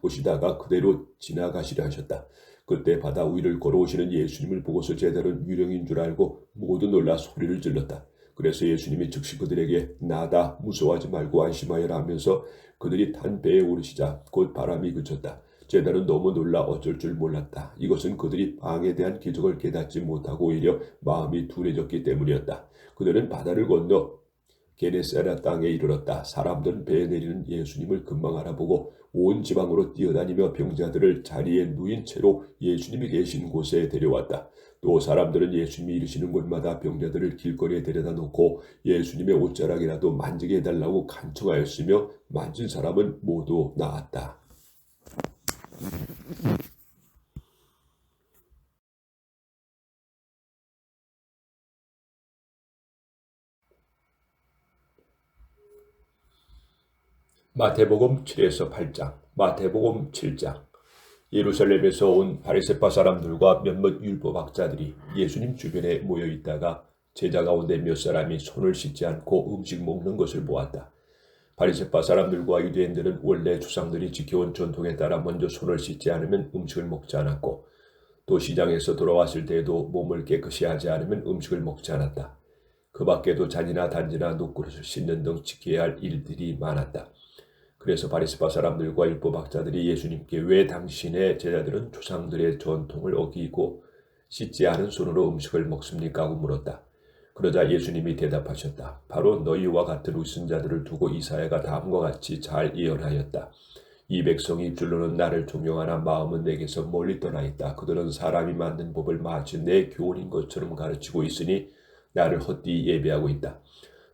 오시다가 그대로 지나가시려 하셨다. 그때 바다 위를 걸어오시는 예수님을 보고서 제자들은 유령인 줄 알고 모두 놀라 소리를 질렀다. 그래서 예수님이 즉시 그들에게 나다 무서워하지 말고 안심하여라 하면서 그들이 탄 배에 오르시자 곧 바람이 그쳤다. 제자들은 너무 놀라 어쩔 줄 몰랐다. 이것은 그들이 빵에 대한 기적을 깨닫지 못하고 오히려 마음이 둔해졌기 때문이었다. 그들은 바다를 건너 게네사렛 땅에 이르렀다. 사람들은 배에 내리는 예수님을 금방 알아보고 온 지방으로 뛰어다니며 병자들을 자리에 누인 채로 예수님이 계신 곳에 데려왔다. 또 사람들은 예수님이 이르시는 곳마다 병자들을 길거리에 데려다 놓고 예수님의 옷자락이라도 만지게 해달라고 간청하였으며 만진 사람은 모두 나았다. 마태복음 7에서 8장. 마태복음 7장. 예루살렘에서 온 바리새파 사람들과 몇몇 율법학자들이 예수님 주변에 모여 있다가 제자 가운데 몇 사람이 손을 씻지 않고 음식 먹는 것을 보았다. 바리새파 사람들과 유대인들은 원래 조상들이 지켜온 전통에 따라 먼저 손을 씻지 않으면 음식을 먹지 않았고 또 시장에서 돌아왔을 때에도 몸을 깨끗이 하지 않으면 음식을 먹지 않았다. 그 밖에도 잔이나 단지나 녹그릇을 씻는 등 지켜야 할 일들이 많았다. 그래서 바리새파 사람들과 율법학자들이 예수님께 왜 당신의 제자들은 조상들의 전통을 어기고 씻지 않은 손으로 음식을 먹습니까? 하고 물었다. 그러자 예수님이 대답하셨다. 바로 너희와 같은 우선자들을 두고 이사야가 다음과 같이 잘 예언하였다. 이 백성이 입술로는 나를 존경하나 마음은 내게서 멀리 떠나 있다. 그들은 사람이 만든 법을 마치 내 교훈인 것처럼 가르치고 있으니 나를 헛되이 예배하고 있다.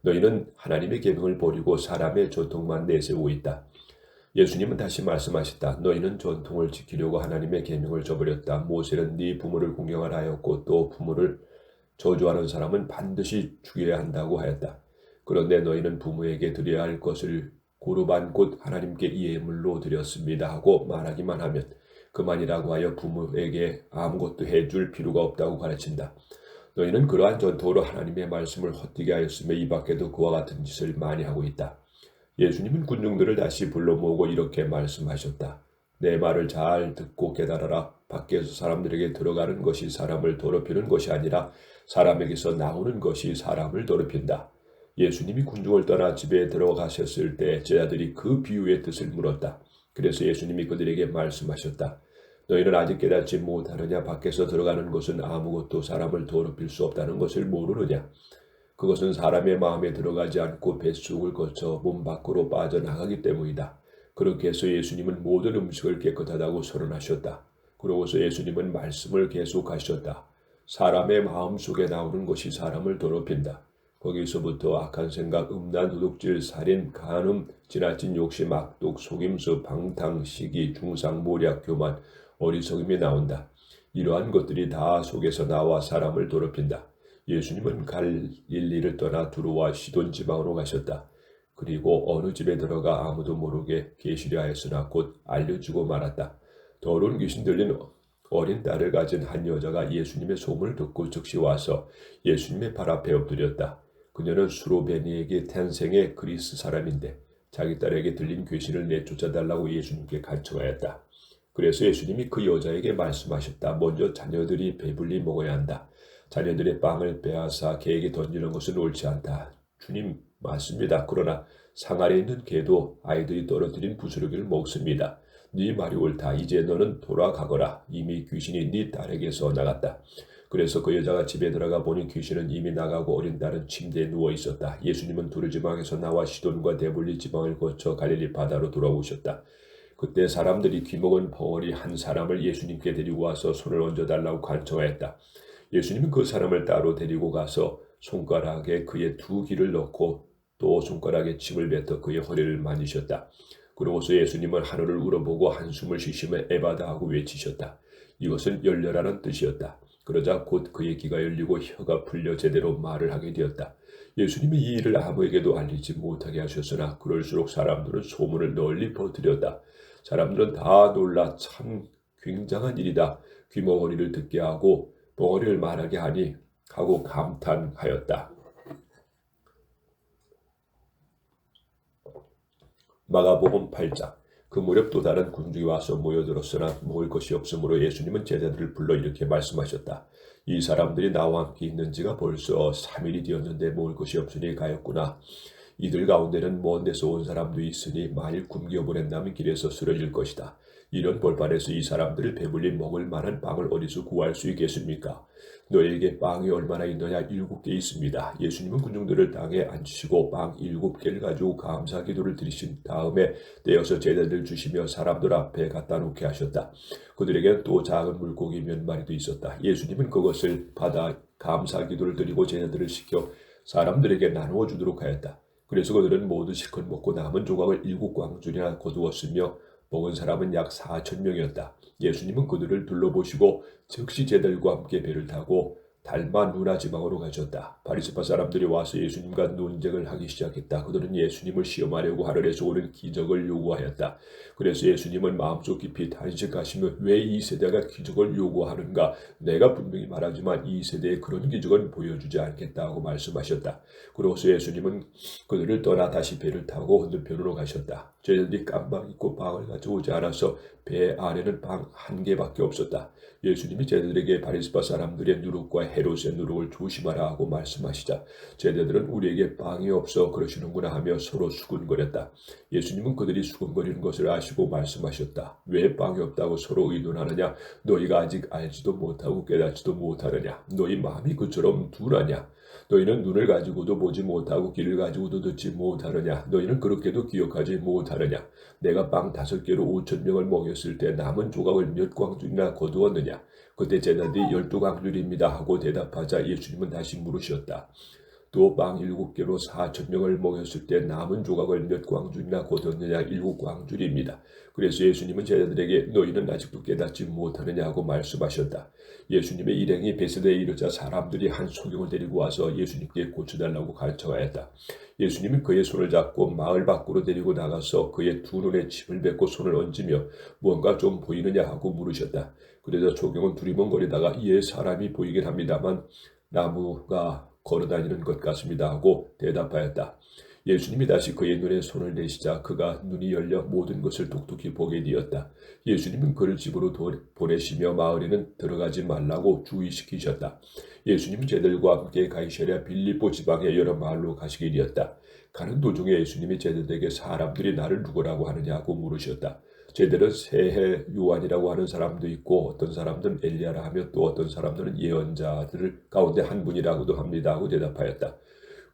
너희는 하나님의 계명을 버리고 사람의 전통만 내세우고 있다. 예수님은 다시 말씀하셨다. 너희는 전통을 지키려고 하나님의 계명을 저버렸다. 모세는 네 부모를 공경하라 하였고 또 부모를 저주하는 사람은 반드시 죽여야 한다고 하였다. 그런데 너희는 부모에게 드려야 할 것을 고르반 곧 하나님께 예물로 드렸습니다 하고 말하기만 하면 그만이라고 하여 부모에게 아무것도 해줄 필요가 없다고 가르친다. 너희는 그러한 전통으로 하나님의 말씀을 헛되게 하였으며 이 밖에도 그와 같은 짓을 많이 하고 있다. 예수님은 군중들을 다시 불러 모으고 이렇게 말씀하셨다. 내 말을 잘 듣고 깨달아라. 밖에서 사람들에게 들어가는 것이 사람을 더럽히는 것이 아니라 사람에게서 나오는 것이 사람을 더럽힌다. 예수님이 군중을 떠나 집에 들어가셨을 때 제자들이 그 비유의 뜻을 물었다. 그래서 예수님이 그들에게 말씀하셨다. 너희는 아직 깨닫지 못하느냐? 밖에서 들어가는 것은 아무것도 사람을 더럽힐 수 없다는 것을 모르느냐? 그것은 사람의 마음에 들어가지 않고 뱃속을 거쳐 몸 밖으로 빠져나가기 때문이다. 그렇게 해서 예수님은 모든 음식을 깨끗하다고 선언하셨다. 그러고서 예수님은 말씀을 계속하셨다. 사람의 마음 속에 나오는 것이 사람을 더럽힌다. 거기서부터 악한 생각, 음란, 도둑질, 살인, 간음, 지나친 욕심, 악독, 속임수, 방탕, 시기, 중상, 모략, 교만, 어리석음이 나온다. 이러한 것들이 다 속에서 나와 사람을 더럽힌다. 예수님은 갈릴리를 떠나 두로와 시돈 지방으로 가셨다. 그리고 어느 집에 들어가 아무도 모르게 계시려 하였으나 곧 알려주고 말았다. 더러운 귀신 들린 어린 딸을 가진 한 여자가 예수님의 소문을 듣고 즉시 와서 예수님의 발 앞에 엎드렸다. 그녀는 수로베니에게 탄생의 그리스 사람인데 자기 딸에게 들린 귀신을 내쫓아달라고 예수님께 간청하였다. 그래서 예수님이 그 여자에게 말씀하셨다. 먼저 자녀들이 배불리 먹어야 한다. 자녀들의 빵을 빼앗아 개에게 던지는 것은 옳지 않다. 주님 맞습니다. 그러나 상 아래 있는 개도 아이들이 떨어뜨린 부스러기를 먹습니다. 네 말이 옳다. 이제 너는 돌아가거라. 이미 귀신이 네 딸에게서 나갔다. 그래서 그 여자가 집에 들어가 보니 귀신은 이미 나가고 어린 딸은 침대에 누워 있었다. 예수님은 두르 지방에서 나와 시돈과 데불리 지방을 거쳐 갈릴리 바다로 돌아오셨다. 그때 사람들이 귀먹은 벙어리 한 사람을 예수님께 데리고 와서 손을 얹어달라고 간청하였다. 예수님은 그 사람을 따로 데리고 가서 손가락에 그의 두 귀를 넣고 또 손가락에 침을 뱉어 그의 허리를 만지셨다. 그러고서 예수님은 하늘을 우러보고 한숨을 쉬시며 에바다 하고 외치셨다. 이것은 열려라는 뜻이었다. 그러자 곧 그의 귀가 열리고 혀가 풀려 제대로 말을 하게 되었다. 예수님이 이 일을 아무에게도 알리지 못하게 하셨으나 그럴수록 사람들은 소문을 널리 퍼뜨렸다. 사람들은 다 놀라 참 굉장한 일이다. 귀머거리를 듣게 하고 벙어리를 말하게 하니 하고 감탄하였다. 마가복음 8장. 그 무렵 또 다른 군중이 와서 모여들었으나 먹을 것이 없으므로 예수님은 제자들을 불러 이렇게 말씀하셨다. 이 사람들이 나와 함께 있는 지가 벌써 3일이 되었는데 먹을 것이 없으니 가였구나. 이들 가운데는 먼 데서 온 사람도 있으니 만일 굶겨 보낸다면 길에서 쓰러질 것이다. 이런 벌판에서 이 사람들을 배불리 먹을 만한 빵을 어디서 구할 수 있겠습니까? 너에게 빵이 얼마나 있느냐? 7개 있습니다. 예수님은 군중들을 땅에 앉히시고 빵 7개를 가지고 감사 기도를 드리신 다음에 떼어서 제자들 주시며 사람들 앞에 갖다 놓게 하셨다. 그들에게는 또 작은 물고기 몇 마리도 있었다. 예수님은 그것을 받아 감사 기도를 드리고 제자들을 시켜 사람들에게 나누어 주도록 하였다. 그래서 그들은 모두 실컷 먹고 남은 조각을 7광줄이나 거두었으며 먹은 사람은 약 4,000명이었다. 예수님은 그들을 둘러보시고 즉시 제자들과 함께 배를 타고 달마 누나 지방으로 가셨다. 바리새파 사람들이 와서 예수님과 논쟁을 하기 시작했다. 그들은 예수님을 시험하려고 하늘에서 오는 기적을 요구하였다. 그래서 예수님은 마음속 깊이 탄식하시며 왜 이 세대가 기적을 요구하는가? 내가 분명히 말하지만 이 세대에 그런 기적은 보여주지 않겠다 하고 말씀하셨다. 그러고서 예수님은 그들을 떠나 다시 배를 타고 건너편으로 가셨다. 제자들이 깜빡 잊고 빵을 가져오지 않아서 배 안에는 빵 1개밖에 없었다. 예수님이 제자들에게 바리새파 사람들의 누룩과 헤롯의 누룩을 조심하라 하고 말씀하시자 제자들은 우리에게 빵이 없어 그러시는구나 하며 서로 수군거렸다. 예수님은 그들이 수군거리는 것을 아시고 말씀하셨다. 왜 빵이 없다고 서로 의논하느냐? 너희가 아직 알지도 못하고 깨닫지도 못하느냐? 너희 마음이 그처럼 둔하냐? 너희는 눈을 가지고도 보지 못하고 귀를 가지고도 듣지 못하느냐? 너희는 그렇게도 기억하지 못하느냐? 내가 빵 5개로 5,000명을 먹였을 때 남은 조각을 몇 광줄이나 거두었느냐? 그때 제자들이 12광줄입니다 하고 대답하자 예수님은 다시 물으셨다. 또 빵 7개로 4,000명을 먹였을 때 남은 조각을 몇 광줄이나 거두었느냐? 7광줄입니다. 그래서 예수님은 제자들에게 너희는 아직도 깨닫지 못하느냐 하고 말씀하셨다. 예수님의 일행이 베세다에 이르자 사람들이 한 소경을 데리고 와서 예수님께 고쳐달라고 간청하였다. 예수님은 그의 손을 잡고 마을 밖으로 데리고 나가서 그의 두 눈에 침을 뱉고 손을 얹으며 무언가 좀 보이느냐 하고 물으셨다. 그러자 소경은 두리번거리다가 이에 사람이 보이긴 합니다만 나무가 걸어다니는 것 같습니다 하고 대답하였다. 예수님이 다시 그의 눈에 손을 내시자 그가 눈이 열려 모든 것을 똑똑히 보게 되었다. 예수님은 그를 집으로 보내시며 마을에는 들어가지 말라고 주의시키셨다. 예수님은 제자들과 함께 가이사랴 빌립보 지방의 여러 마을로 가시게 되었다. 가는 도중에 예수님이 제자들에게 사람들이 나를 누구라고 하느냐고 물으셨다. 제자들은 새해 요한이라고 하는 사람도 있고 어떤 사람들은 엘리야라 하며 또 어떤 사람들은 예언자들 가운데 한 분이라고도 합니다 하고 대답하였다.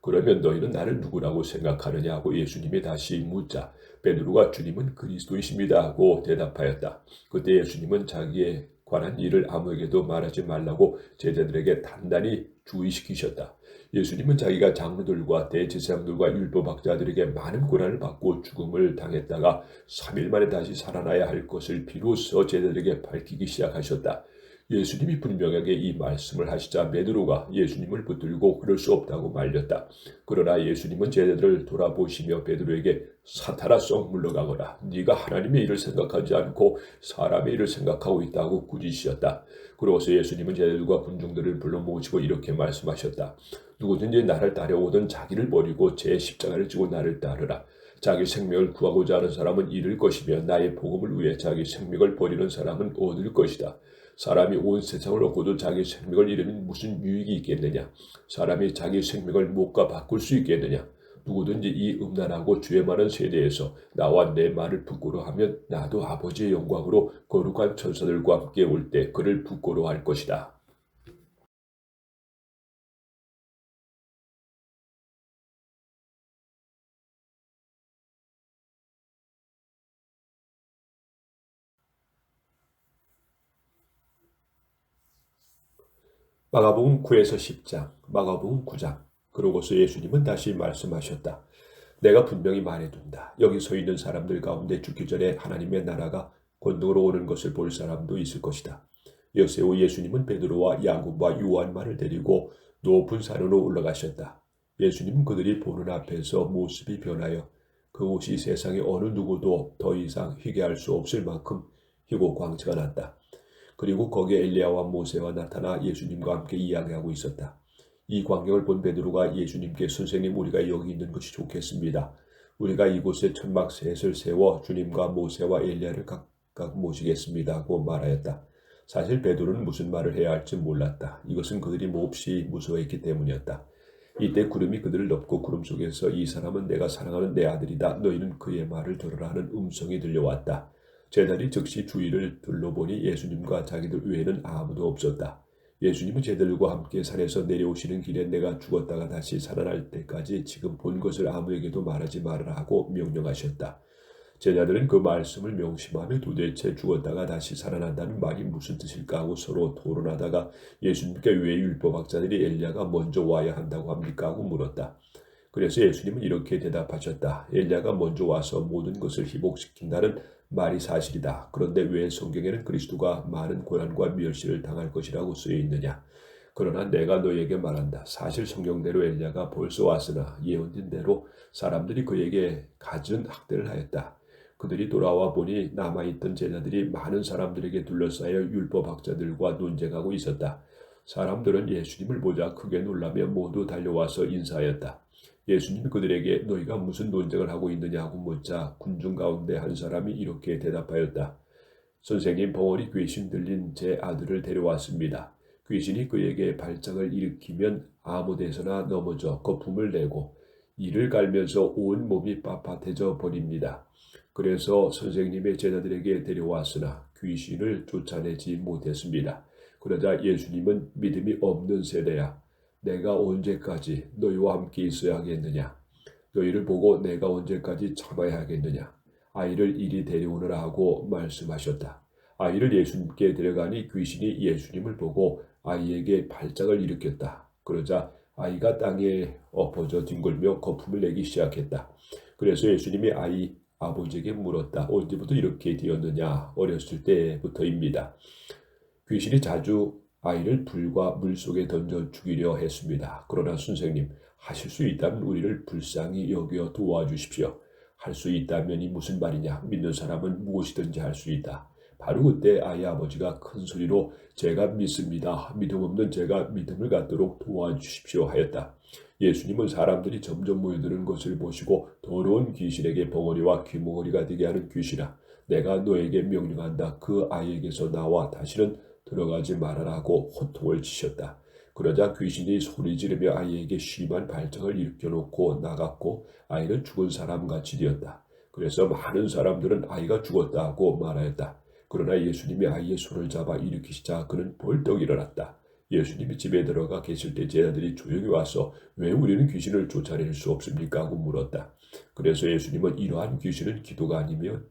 그러면 너희는 나를 누구라고 생각하느냐 하고 예수님이 다시 묻자 베드로가 주님은 그리스도이십니다 하고 대답하였다. 그때 예수님은 자기의 관한 일을 아무에게도 말하지 말라고 제자들에게 단단히 주의시키셨다. 예수님은 자기가 장로들과 대제사장들과 율법학자들에게 많은 고난을 받고 죽음을 당했다가 3일 만에 다시 살아나야 할 것을 비로소 제자들에게 밝히기 시작하셨다. 예수님이 분명하게 이 말씀을 하시자 베드로가 예수님을 붙들고 그럴 수 없다고 말렸다. 그러나 예수님은 제자들을 돌아보시며 베드로에게 사탄아 썩 물러가거라. 네가 하나님의 일을 생각하지 않고 사람의 일을 생각하고 있다고 꾸짖으셨다. 그러고서 예수님은 제자들과 군중들을 불러 모으시고 이렇게 말씀하셨다. 누구든지 나를 따라오든 자기를 버리고 제 십자가를 지고 나를 따르라. 자기 생명을 구하고자 하는 사람은 잃을 것이며 나의 복음을 위해 자기 생명을 버리는 사람은 얻을 것이다. 사람이 온 세상을 얻고도 자기 생명을 잃으면 무슨 유익이 있겠느냐? 사람이 자기 생명을 못가 바꿀 수 있겠느냐? 누구든지 이 음란하고 죄 많은 세대에서 나와 내 말을 부끄러워하면 나도 아버지의 영광으로 거룩한 천사들과 함께 올 때 그를 부끄러워할 것이다. 마가복음 9에서 10장, 마가복음 9장. 그러고서 예수님은 다시 말씀하셨다. 내가 분명히 말해둔다. 여기 서 있는 사람들 가운데 죽기 전에 하나님의 나라가 권능으로 오는 것을 볼 사람도 있을 것이다. 여세 후 예수님은 베드로와 야곱과 요한만을 데리고 높은 산으로 올라가셨다. 예수님은 그들이 보는 앞에서 모습이 변하여 그곳이 세상에 어느 누구도 더 이상 희게 할 수 없을 만큼 희고 광채가 났다. 그리고 거기에 엘리야와 모세와 나타나 예수님과 함께 이야기하고 있었다. 이 광경을 본 베드로가 예수님께 선생님 우리가 여기 있는 것이 좋겠습니다. 우리가 이곳에 천막 셋을 세워 주님과 모세와 엘리야를 각각 모시겠습니다 하고 말하였다. 사실 베드로는 무슨 말을 해야 할지 몰랐다. 이것은 그들이 몹시 무서워했기 때문이었다. 이때 구름이 그들을 덮고 구름 속에서 이 사람은 내가 사랑하는 내 아들이다. 너희는 그의 말을 들으라 하는 음성이 들려왔다. 제자들이 즉시 주위를 둘러보니 예수님과 자기들 외에는 아무도 없었다. 예수님은 제자들과 함께 산에서 내려오시는 길에 내가 죽었다가 다시 살아날 때까지 지금 본 것을 아무에게도 말하지 말아라 하고 명령하셨다. 제자들은 그 말씀을 명심하며 도대체 죽었다가 다시 살아난다는 말이 무슨 뜻일까 하고 서로 토론하다가 예수님께 왜 율법학자들이 엘리야가 먼저 와야 한다고 합니까 하고 물었다. 그래서 예수님은 이렇게 대답하셨다. 엘리야가 먼저 와서 모든 것을 회복시킨다는 말이 사실이다. 그런데 왜 성경에는 그리스도가 많은 고난과 멸시를 당할 것이라고 쓰여 있느냐? 그러나 내가 너에게 말한다. 사실 성경대로 엘리야가 벌써 왔으나 예언된 대로 사람들이 그에게 갖은 학대를 하였다. 그들이 돌아와 보니 남아있던 제자들이 많은 사람들에게 둘러싸여 율법학자들과 논쟁하고 있었다. 사람들은 예수님을 보자 크게 놀라며 모두 달려와서 인사하였다. 예수님이 그들에게 너희가 무슨 논쟁을 하고 있느냐고 묻자 군중 가운데 한 사람이 이렇게 대답하였다. 선생님, 벙어리 귀신 들린 제 아들을 데려왔습니다. 귀신이 그에게 발작을 일으키면 아무 데서나 넘어져 거품을 내고 이를 갈면서 온 몸이 빳빳해져 버립니다. 그래서 선생님의 제자들에게 데려왔으나 귀신을 쫓아내지 못했습니다. 그러자 예수님은 믿음이 없는 세대야. 내가 언제까지 너희와 함께 있어야 하겠느냐? 너희를 보고 내가 언제까지 참아야 하겠느냐? 아이를 이리 데려오너라 하고 말씀하셨다. 아이를 예수님께 데려가니 귀신이 예수님을 보고 아이에게 발작을 일으켰다. 그러자 아이가 땅에 엎어져 뒹굴며 거품을 내기 시작했다. 그래서 예수님이 아이 아버지에게 물었다. 언제부터 이렇게 되었느냐? 어렸을 때부터입니다. 귀신이 자주 아이를 불과 물 속에 던져 죽이려 했습니다. 그러나 선생님, 하실 수 있다면 우리를 불쌍히 여겨 도와주십시오. 할 수 있다면이 무슨 말이냐? 믿는 사람은 무엇이든지 할 수 있다. 바로 그때 아이 아버지가 큰 소리로 제가 믿습니다. 믿음 없는 제가 믿음을 갖도록 도와주십시오 하였다. 예수님은 사람들이 점점 모여드는 것을 보시고 더러운 귀신에게 벙어리와 귀머거리가 되게 하는 귀신아, 내가 너에게 명령한다. 그 아이에게서 나와 다시는 들어가지 말아라고 호통을 치셨다. 그러자 귀신이 소리 지르며 아이에게 심한 발작을 일으켜놓고 나갔고 아이는 죽은 사람같이 되었다. 그래서 많은 사람들은 아이가 죽었다 하고 말하였다. 그러나 예수님이 아이의 손을 잡아 일으키시자 그는 벌떡 일어났다. 예수님이 집에 들어가 계실 때 제자들이 조용히 와서 왜 우리는 귀신을 쫓아낼 수 없습니까? 하고 물었다. 그래서 예수님은 이러한 귀신은 기도가 아니면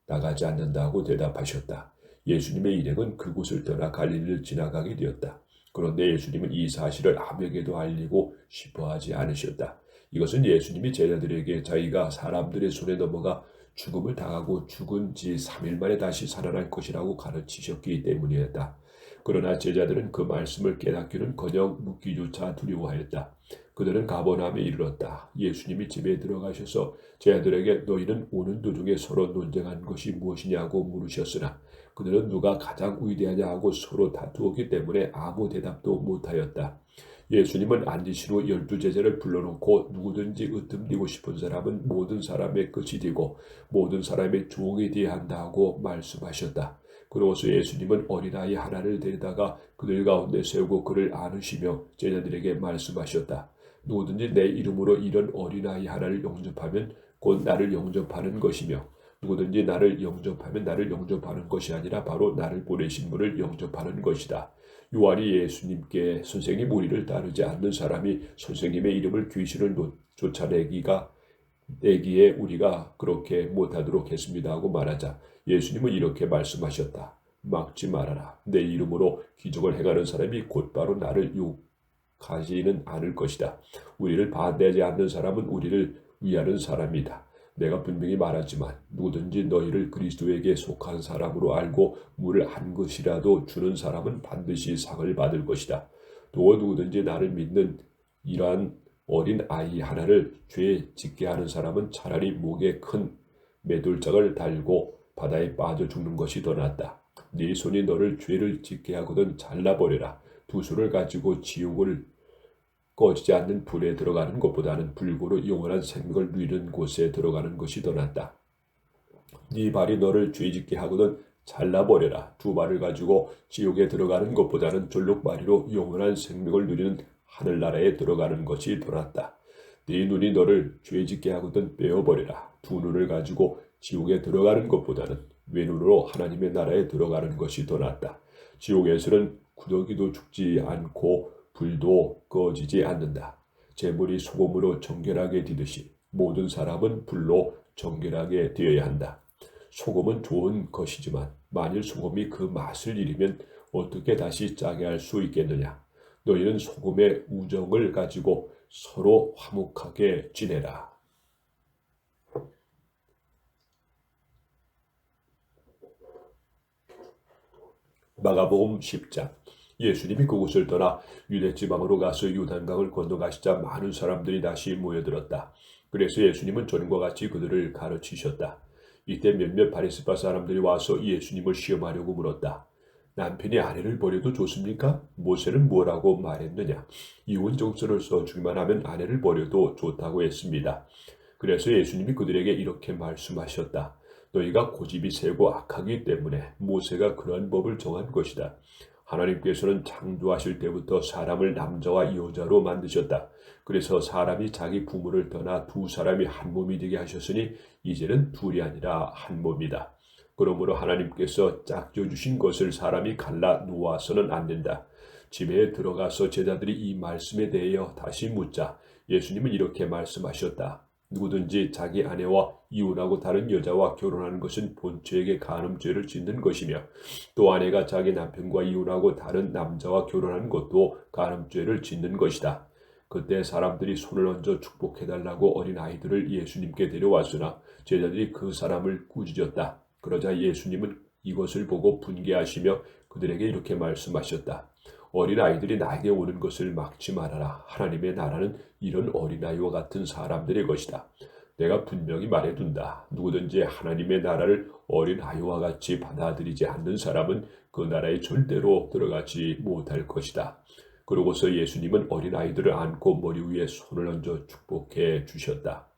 나가지 않는다고 대답하셨다. 예수님의 일행은 그곳을 떠나 갈릴리를 지나가게 되었다. 그런데 예수님은 이 사실을 아무에게도 알리고 싶어하지 않으셨다. 이것은 예수님이 제자들에게 자기가 사람들의 손에 넘어가 죽음을 당하고 죽은 지 3일 만에 다시 살아날 것이라고 가르치셨기 때문이었다. 그러나 제자들은 그 말씀을 깨닫기는커녕 묻기조차 두려워하였다. 그들은 가버나움에 이르렀다. 예수님이 집에 들어가셔서 제자들에게 너희는 오는 도중에 서로 논쟁한 것이 무엇이냐고 물으셨으나 그들은 누가 가장 위대하냐 하고 서로 다투었기 때문에 아무 대답도 못하였다. 예수님은 앉으신 후 12제자를 불러놓고 누구든지 으뜸되고 싶은 사람은 모든 사람의 끝이 되고 모든 사람의 종이 되어야 한다고 말씀하셨다. 그러고서 예수님은 어린아이 하나를 데려다가 그들 가운데 세우고 그를 안으시며 제자들에게 말씀하셨다. 누구든지 내 이름으로 이런 어린아이 하나를 영접하면 곧 나를 영접하는 것이며 누구든지 나를 영접하면 나를 영접하는 것이 아니라 바로 나를 보내신 분을 영접하는 것이다. 요한이 예수님께 선생님 우리를 따르지 않는 사람이 선생님의 이름을 귀신을 쫓아내기에 우리가 그렇게 못하도록 했습니다 하고 말하자 예수님은 이렇게 말씀하셨다. 막지 말아라. 내 이름으로 기적을 행하는 사람이 곧바로 나를 욕하지는 않을 것이다. 우리를 반대하지 않는 사람은 우리를 위하는 사람이다. 내가 분명히 말하지만 누구든지 너희를 그리스도에게 속한 사람으로 알고 물을 한 것이라도 주는 사람은 반드시 상을 받을 것이다. 또 누구든지 나를 믿는 이러한 어린 아이 하나를 죄 짓게 하는 사람은 차라리 목에 큰 매돌짝을 달고 바다에 빠져 죽는 것이 더 낫다. 네 손이 너를 죄를 짓게 하거든 잘라버려라. 두 손을 가지고 지옥을 꺼지지 않는 불에 들어가는 것보다는 불고로 영원한 생명을 누리는 곳에 들어가는 것이 더 낫다. 네 발이 너를 죄짓게 하거든 잘라버려라. 두 발을 가지고 지옥에 들어가는 것보다는 졸록바리로 영원한 생명을 누리는 하늘나라에 들어가는 것이 더 낫다. 네 눈이 너를 죄짓게 하거든 빼어버려라. 두 눈을 가지고 지옥에 들어가는 것보다는 왼눈으로 하나님의 나라에 들어가는 것이 더 낫다. 지옥에서는 구더기도 죽지 않고 불도 꺼지지 않는다. 재물이 소금으로 정결하게 되듯이 모든 사람은 불로 정결하게 되어야 한다. 소금은 좋은 것이지만 만일 소금이 그 맛을 잃으면 어떻게 다시 짜게 할 수 있겠느냐. 너희는 소금의 우정을 가지고 서로 화목하게 지내라. 마가복음 10장. 예수님이 그곳을 떠나 유대 지방으로 가서 요단강을 건너가시자 많은 사람들이 다시 모여들었다. 그래서 예수님은 전과 같이 그들을 가르치셨다. 이때 몇몇 바리새파 사람들이 와서 예수님을 시험하려고 물었다. 남편이 아내를 버려도 좋습니까? 모세는 뭐라고 말했느냐? 이혼 정서를 써주기만 하면 아내를 버려도 좋다고 했습니다. 그래서 예수님이 그들에게 이렇게 말씀하셨다. 너희가 고집이 세고 악하기 때문에 모세가 그러한 법을 정한 것이다. 하나님께서는 창조하실 때부터 사람을 남자와 여자로 만드셨다. 그래서 사람이 자기 부모를 떠나 두 사람이 한 몸이 되게 하셨으니 이제는 둘이 아니라 한 몸이다. 그러므로 하나님께서 짝져 주신 것을 사람이 갈라 놓아서는 안 된다. 집에 들어가서 제자들이 이 말씀에 대하여 다시 묻자 예수님은 이렇게 말씀하셨다. 누구든지 자기 아내와 이혼하고 다른 여자와 결혼하는 것은 본처에게 간음죄를 짓는 것이며 또 아내가 자기 남편과 이혼하고 다른 남자와 결혼하는 것도 간음죄를 짓는 것이다. 그때 사람들이 손을 얹어 축복해달라고 어린아이들을 예수님께 데려왔으나 제자들이 그 사람을 꾸짖었다. 그러자 예수님은 이것을 보고 분개하시며 그들에게 이렇게 말씀하셨다. 어린아이들이 나에게 오는 것을 막지 말아라. 하나님의 나라는 이런 어린아이와 같은 사람들의 것이다. 내가 분명히 말해둔다. 누구든지 하나님의 나라를 어린아이와 같이 받아들이지 않는 사람은 그 나라에 절대로 들어가지 못할 것이다. 그러고서 예수님은 어린아이들을 안고 머리 위에 손을 얹어 축복해 주셨다.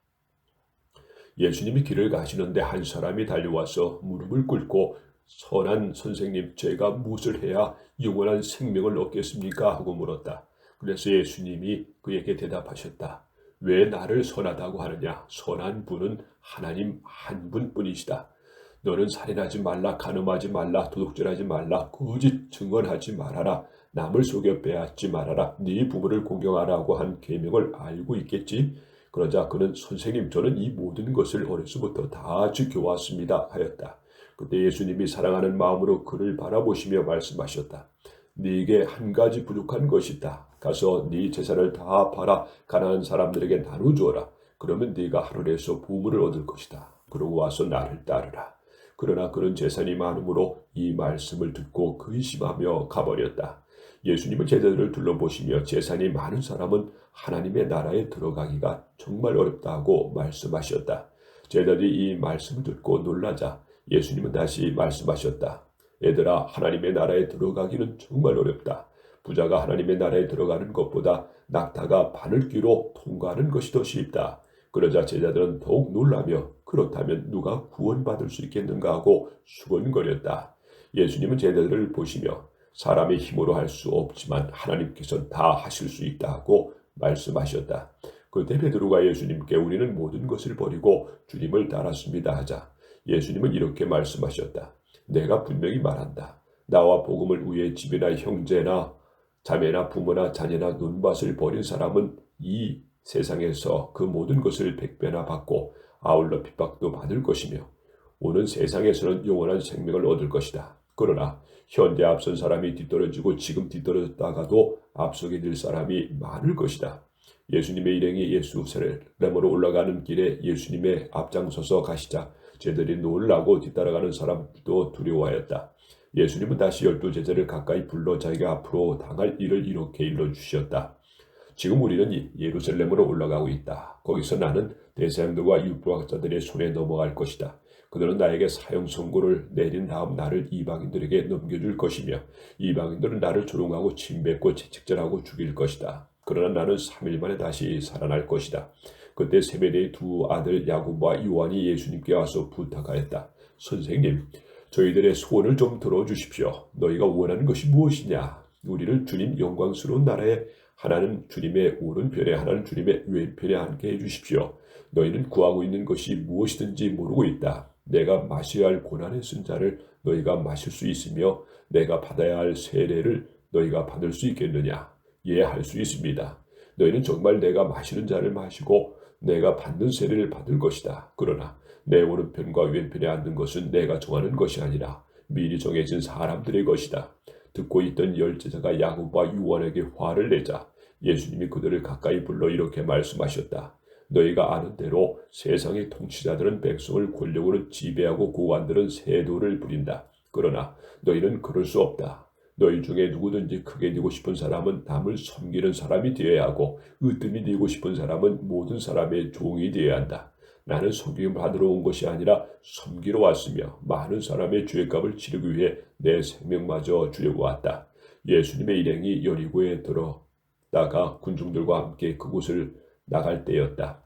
예수님이 길을 가시는데 한 사람이 달려와서 무릎을 꿇고 선한 선생님, 제가 무엇을 해야 영원한 생명을 얻겠습니까? 하고 물었다. 그래서 예수님이 그에게 대답하셨다. 왜 나를 선하다고 하느냐? 선한 분은 하나님 한 분뿐이시다. 너는 살인하지 말라, 간음하지 말라, 도둑질하지 말라, 거짓 증언하지 말아라, 남을 속여 빼앗지 말아라, 네 부모를 공경하라고 한 계명을 알고 있겠지? 그러자 그는 선생님, 저는 이 모든 것을 어려서부터 다 지켜왔습니다 하였다. 그때 예수님이 사랑하는 마음으로 그를 바라보시며 말씀하셨다. 네게 한 가지 부족한 것이 있다. 가서 네 재산을 다 팔아 가난한 사람들에게 나누어주어라. 그러면 네가 하늘에서 보물을 얻을 것이다. 그러고 와서 나를 따르라. 그러나 그런 재산이 많으므로 이 말씀을 듣고 근심하며 가버렸다. 예수님은 제자들을 둘러보시며 재산이 많은 사람은 하나님의 나라에 들어가기가 정말 어렵다고 말씀하셨다. 제자들이 이 말씀을 듣고 놀라자 예수님은 다시 말씀하셨다. 얘들아, 하나님의 나라에 들어가기는 정말 어렵다. 부자가 하나님의 나라에 들어가는 것보다 낙타가 바늘귀로 통과하는 것이 더 쉽다. 그러자 제자들은 더욱 놀라며 그렇다면 누가 구원받을 수 있겠는가 하고 수근거렸다. 예수님은 제자들을 보시며 사람의 힘으로 할 수 없지만 하나님께서는 다 하실 수 있다 하고 말씀하셨다. 그때 베드로가 예수님께 우리는 모든 것을 버리고 주님을 따랐습니다 하자 예수님은 이렇게 말씀하셨다. 내가 분명히 말한다. 나와 복음을 위해 집이나 형제나 자매나 부모나 자녀나 논밭을 버린 사람은 이 세상에서 그 모든 것을 100배나 받고 아울러 핍박도 받을 것이며 오는 세상에서는 영원한 생명을 얻을 것이다. 그러나 현재 앞선 사람이 뒤떨어지고 지금 뒤떨어졌다가도 앞서게 될 사람이 많을 것이다. 예수님의 일행이 예루살렘으로 올라가는 길에 예수님의 앞장서서 가시자 제들이 놀라고 뒤따라가는 사람도 두려워하였다. 예수님은 다시 12제자를 가까이 불러 자기가 앞으로 당할 일을 이렇게 일러주셨다. 지금 우리는 예루살렘으로 올라가고 있다. 거기서 나는 대제사장들과 율법학자들의 손에 넘어갈 것이다. 그들은 나에게 사형 선고를 내린 다음 나를 이방인들에게 넘겨줄 것이며 이방인들은 나를 조롱하고 침뱉고 채찍질하고 죽일 것이다. 그러나 나는 3일 만에 다시 살아날 것이다. 그때 세베대의 두 아들 야곱과 요한이 예수님께 와서 부탁하였다. 선생님, 저희들의 소원을 좀 들어주십시오. 너희가 원하는 것이 무엇이냐? 우리를 주님 영광스러운 나라에 하나는 주님의 오른편에 하나는 주님의 왼편에 앉게 해주십시오. 너희는 구하고 있는 것이 무엇이든지 모르고 있다. 내가 마셔야 할 고난의 쓴 자를 너희가 마실 수 있으며 내가 받아야 할 세례를 너희가 받을 수 있겠느냐? 예, 할 수 있습니다. 너희는 정말 내가 마시는 자를 마시고 내가 받는 세례를 받을 것이다. 그러나 내 오른편과 왼편에 앉는 것은 내가 정하는 것이 아니라 미리 정해진 사람들의 것이다. 듣고 있던 10제자가 야곱과 요한에게 화를 내자 예수님이 그들을 가까이 불러 이렇게 말씀하셨다. 너희가 아는 대로 세상의 통치자들은 백성을 권력으로 지배하고 고관들은 세도를 부린다. 그러나 너희는 그럴 수 없다. 너희 중에 누구든지 크게 되고 싶은 사람은 남을 섬기는 사람이 되어야 하고 으뜸이 되고 싶은 사람은 모든 사람의 종이 되어야 한다. 나는 섬김을 받으러 온 것이 아니라 섬기러 왔으며 많은 사람의 죄값을 치르기 위해 내 생명마저 주려고 왔다. 예수님의 일행이 여리고에 들어다가 군중들과 함께 그곳을 나갈 때였다.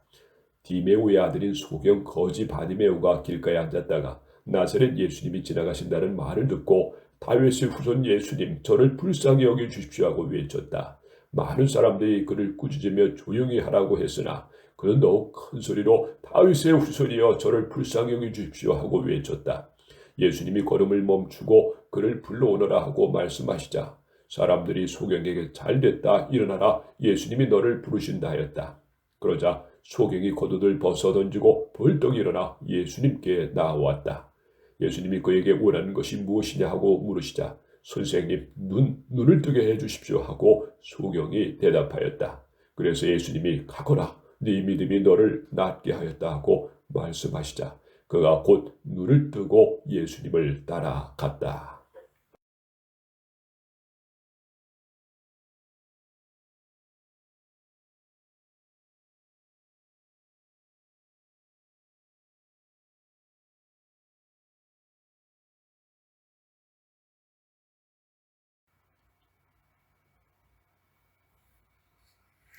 디메오의 아들인 소경 거지 바디메오가 길가에 앉았다가 나사렛 예수님이 지나가신다는 말을 듣고 다윗의 후손 예수님, 저를 불쌍히 여겨 주십시오 하고 외쳤다. 많은 사람들이 그를 꾸짖으며 조용히 하라고 했으나 그는 더욱 큰 소리로 다윗의 후손이여 저를 불쌍히 여겨 주십시오 하고 외쳤다. 예수님이 걸음을 멈추고 그를 불러오너라 하고 말씀하시자 사람들이 소경에게 잘됐다 일어나라 예수님이 너를 부르신다 하였다. 그러자 소경이 겉옷을 벗어던지고 벌떡 일어나 예수님께 나아왔다. 예수님이 그에게 원하는 것이 무엇이냐 하고 물으시자 선생님 눈을 뜨게 해주십시오 하고 소경이 대답하였다. 그래서 예수님이 가거라 네 믿음이 너를 낫게 하였다 하고 말씀하시자 그가 곧 눈을 뜨고 예수님을 따라갔다.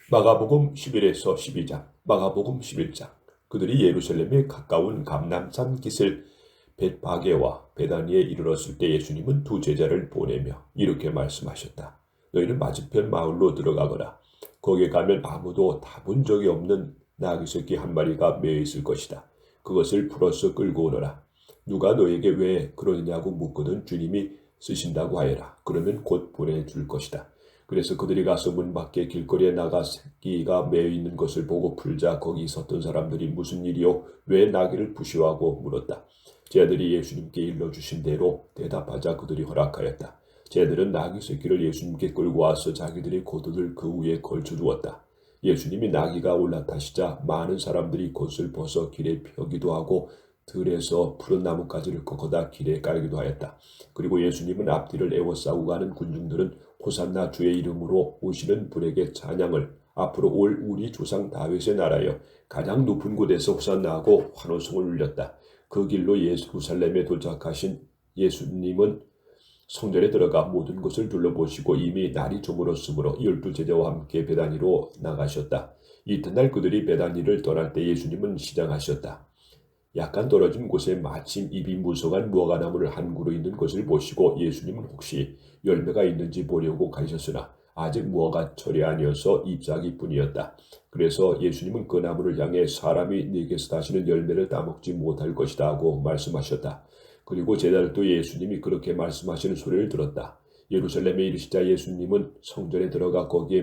마가복음 11에서 12장, 마가복음 11장. 그들이 예루살렘에 가까운 감람산 깃을 벳바게와 베다니에 이르렀을 때 예수님은 두 제자를 보내며 이렇게 말씀하셨다. 너희는 맞은편 마을로 들어가거라. 거기에 가면 아무도 타본 적이 없는 나귀 새끼 한 마리가 매여 있을 것이다. 그것을 풀어서 끌고 오너라. 누가 너에게 왜 그러느냐고 묻거든 주님이 쓰신다고 하여라. 그러면 곧 보내줄 것이다. 그래서 그들이 가서 문 밖에 길거리에 나가 새끼가 매여 있는 것을 보고 풀자 거기 있었던 사람들이 무슨 일이요? 왜 나귀를 부시하고 물었다. 제자들이 예수님께 일러주신 대로 대답하자 그들이 허락하였다. 제자들은 나귀 새끼를 예수님께 끌고 와서 자기들의 겉옷을 그 위에 걸쳐주었다. 예수님이 나귀가 올라타시자 많은 사람들이 겉을 벗어 길에 펴기도 하고 들에서 푸른 나뭇가지를 꺾어다 길에 깔기도 하였다. 그리고 예수님은 앞뒤를 에워싸고 가는 군중들은 호산나 주의 이름으로 오시는 분에게 찬양을, 앞으로 올 우리 조상 다윗의 나라여 가장 높은 곳에서 호산나하고 환호성을 울렸다. 그 길로 예루살렘에 도착하신 예수님은 성전에 들어가 모든 것을 둘러보시고 이미 날이 저물었으므로 12제자와 함께 베다니로 나가셨다. 이튿날 그들이 베다니를 떠날 때 예수님은 시장하셨다. 약간 떨어진 곳에 마침 입이 무성한 무화과나무를 한 그루 있는 것을 보시고 예수님은 혹시 열매가 있는지 보려고 가셨으나 아직 무화과철이 아니어서 잎사귀뿐이었다. 그래서 예수님은 그 나무를 향해 사람이 네게서 다시는 열매를 따먹지 못할 것이다 하고 말씀하셨다. 그리고 제자들도 예수님이 그렇게 말씀하시는 소리를 들었다. 예루살렘에 이르시자 예수님은 성전에 들어가 거기에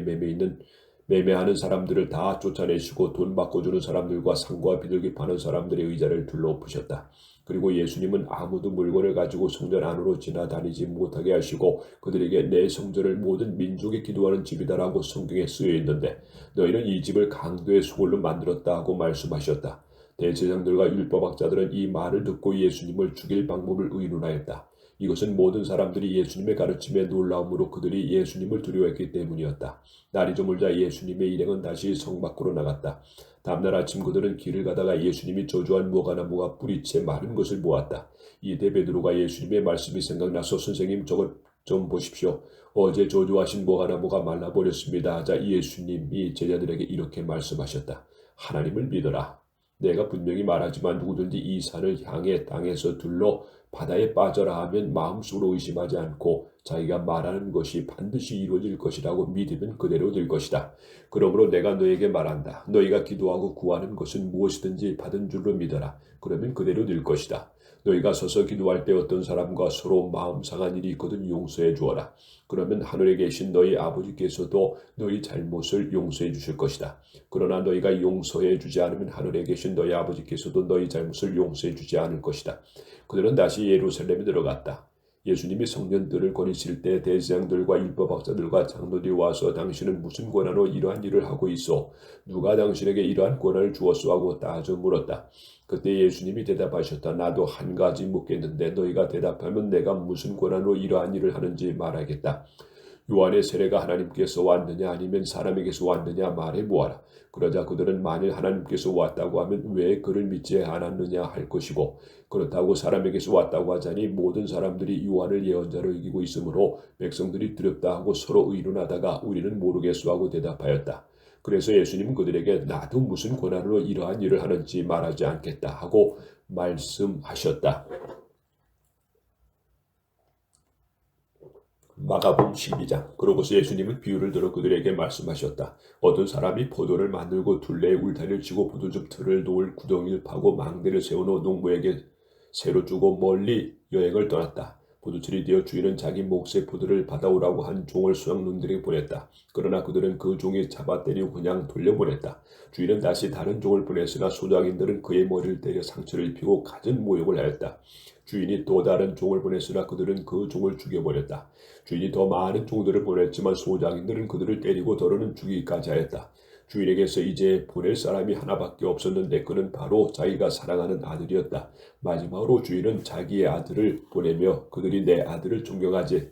매매하는 사람들을 다 쫓아내시고 돈 바꿔주는 사람들과 상과 비둘기 파는 사람들의 의자를 둘러엎으셨다. 그리고 예수님은 아무도 물건을 가지고 성전 안으로 지나다니지 못하게 하시고 그들에게 내 성전을 모든 민족이 기도하는 집이다라고 성경에 쓰여 있는데 너희는 이 집을 강도의 소굴로 만들었다 하고 말씀하셨다. 대제사장들과 율법학자들은 이 말을 듣고 예수님을 죽일 방법을 의논하였다. 이것은 모든 사람들이 예수님의 가르침에 놀라움으로 그들이 예수님을 두려워했기 때문이었다. 날이 저물자 예수님의 일행은 다시 성 밖으로 나갔다. 다음날 아침 그들은 길을 가다가 예수님이 저주한 무화과나무가 뿌리채 마른 것을 보았다. 이때 베드로가 예수님의 말씀이 생각나서 선생님 저것 좀 보십시오. 어제 저주하신 무화과나무가 말라버렸습니다 하자 예수님이 제자들에게 이렇게 말씀하셨다. 하나님을 믿어라. 내가 분명히 말하지만 누구든지 이 산을 향해 땅에서 둘러 바다에 빠져라 하면 마음속으로 의심하지 않고 자기가 말하는 것이 반드시 이루어질 것이라고 믿으면 그대로 될 것이다. 그러므로 내가 너에게 말한다. 너희가 기도하고 구하는 것은 무엇이든지 받은 줄로 믿어라. 그러면 그대로 될 것이다. 너희가 서서 기도할 때 어떤 사람과 서로 마음 상한 일이 있거든 용서해 주어라. 그러면 하늘에 계신 너희 아버지께서도 너희 잘못을 용서해 주실 것이다. 그러나 너희가 용서해 주지 않으면 하늘에 계신 너희 아버지께서도 너희 잘못을 용서해 주지 않을 것이다. 그들은 다시 예루살렘에 들어갔다. 예수님이 성전들을 거니실 때 대제사장들과 율법학자들과 장로들이 와서 당신은 무슨 권한으로 이러한 일을 하고 있어? 누가 당신에게 이러한 권한을 주었소? 하고 따져 물었다. 그때 예수님이 대답하셨다. 나도 한 가지 묻겠는데 너희가 대답하면 내가 무슨 권한으로 이러한 일을 하는지 말하겠다. 요한의 세례가 하나님께서 왔느냐 아니면 사람에게서 왔느냐 말해 보아라. 그러자 그들은 만일 하나님께서 왔다고 하면 왜 그를 믿지 않았느냐 할 것이고 그렇다고 사람에게서 왔다고 하자니 모든 사람들이 요한을 예언자로 여기고 있으므로 백성들이 두렵다 하고 서로 의논하다가 우리는 모르겠소 하고 대답하였다. 그래서 예수님은 그들에게 나도 무슨 권한으로 이러한 일을 하는지 말하지 않겠다 하고 말씀하셨다. 마가복음 12장. 그러고서 예수님은 비유를 들어 그들에게 말씀하셨다. 어떤 사람이 포도를 만들고 둘레에 울타리를 치고 포도즙 틀을 놓을 구덩이를 파고 망대를 세워놓아 농부에게 새로 주고 멀리 여행을 떠났다. 포도철이 되어 주인은 자기 몫의 포도를 받아오라고 한 종을 소양농들에게 보냈다. 그러나 그들은 그 종이 잡아 때리고 그냥 돌려보냈다. 주인은 다시 다른 종을 보냈으나 소장인들은 그의 머리를 때려 상처를 입히고 갖은 모욕을 하였다. 주인이 또 다른 종을 보냈으나 그들은 그 종을 죽여버렸다. 주인이 더 많은 종들을 보냈지만 소장인들은 그들을 때리고 더러는 죽이기까지 하였다. 주인에게서 이제 보낼 사람이 하나밖에 없었는데 그는 바로 자기가 사랑하는 아들이었다. 마지막으로 주인은 자기의 아들을 보내며 그들이 내 아들을 존경하게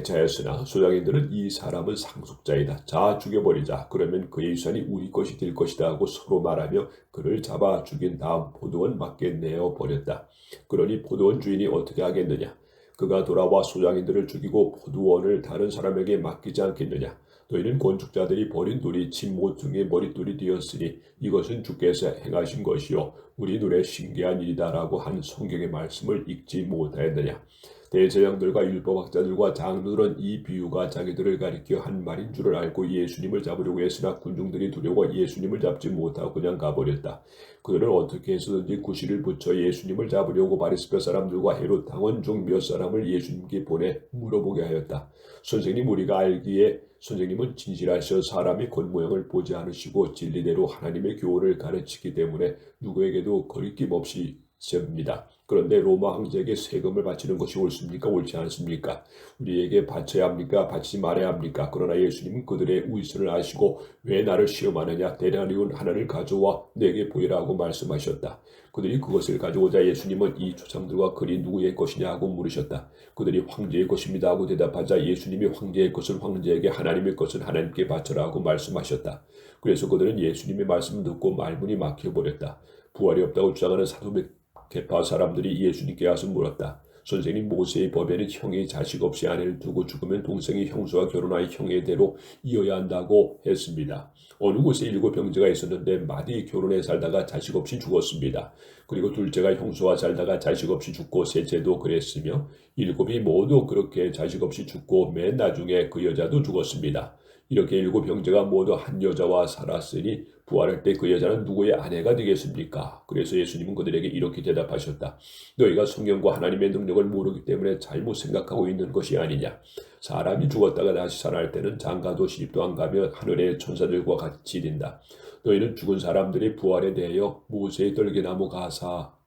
하였으나 소장인들은 이 사람은 상속자이다. 자 죽여버리자. 그러면 그의 유산이 우리 것이 될 것이다 하고 서로 말하며 그를 잡아 죽인 다음 포도원 밖에 내어버렸다. 그러니 포도원 주인이 어떻게 하겠느냐. 그가 돌아와 소장인들을 죽이고 포도원을 다른 사람에게 맡기지 않겠느냐. 너희는 건축자들이 버린 돌이 침못 등의 머릿돌이 되었으니 이것은 주께서 행하신 것이요 우리 눈에 신기한 일이다라고 한 성경의 말씀을 읽지 못하였느냐. 대제사장들과 율법학자들과 장로들은 이 비유가 자기들을 가리켜 한 말인 줄을 알고 예수님을 잡으려고 했으나 군중들이 두려워 예수님을 잡지 못하고 그냥 가버렸다. 그들은 어떻게 해서든지 구실을 붙여 예수님을 잡으려고 바리새파 사람들과 헤롯 당원 중 몇 사람을 예수님께 보내 물어보게 하였다. 선생님, 우리가 알기에 선생님은 진실하셔 사람의 겉모양을 보지 않으시고 진리대로 하나님의 교훈을 가르치기 때문에 누구에게도 거리낌 없이 죄입니다. 그런데 로마 황제에게 세금을 바치는 것이 옳습니까? 옳지 않습니까? 우리에게 바쳐야 합니까? 바치지 말아야 합니까? 그러나 예수님은 그들의 의술을 아시고 왜 나를 시험하느냐? 데나리온 하나를 가져와 내게 보이라고 말씀하셨다. 그들이 그것을 가져오자 예수님은 이 조상들과 글이 누구의 것이냐 하고 물으셨다. 그들이 황제의 것입니다 하고 대답하자 예수님이 황제의 것은 황제에게, 하나님의 것은 하나님께 바쳐라 하고 말씀하셨다. 그래서 그들은 예수님의 말씀을 듣고 말문이 막혀버렸다. 부활이 없다고 주장하는 사두개파 사람들이 예수님께 와서 물었다. 선생님, 모세의 법에는 형이 자식 없이 아내를 두고 죽으면 동생이 형수와 결혼하여 형의 대로 이어야 한다고 했습니다. 어느 곳에 7 형제가 있었는데 맏이 결혼해 살다가 자식 없이 죽었습니다. 그리고 둘째가 형수와 살다가 자식 없이 죽고 셋째도 그랬으며 7이 모두 그렇게 자식 없이 죽고 맨 나중에 그 여자도 죽었습니다. 이렇게 7 형제가 모두 한 여자와 살았으니 부활할 때 그 여자는 누구의 아내가 되겠습니까? 그래서 예수님은 그들에게 이렇게 대답하셨다. 너희가 성령과 하나님의 능력을 모르기 때문에 잘못 생각하고 있는 것이 아니냐. 사람이 죽었다가 다시 살아날 때는 장가도 시집도 안 가며 하늘의 천사들과 같이 된다. 너희는 죽은 사람들의 부활에 대하여 모세의 떨기나무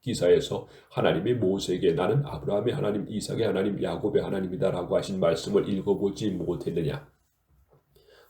기사에서 하나님이 모세에게 나는 아브라함의 하나님, 이삭의 하나님, 야곱의 하나님이다 라고 하신 말씀을 읽어보지 못했느냐.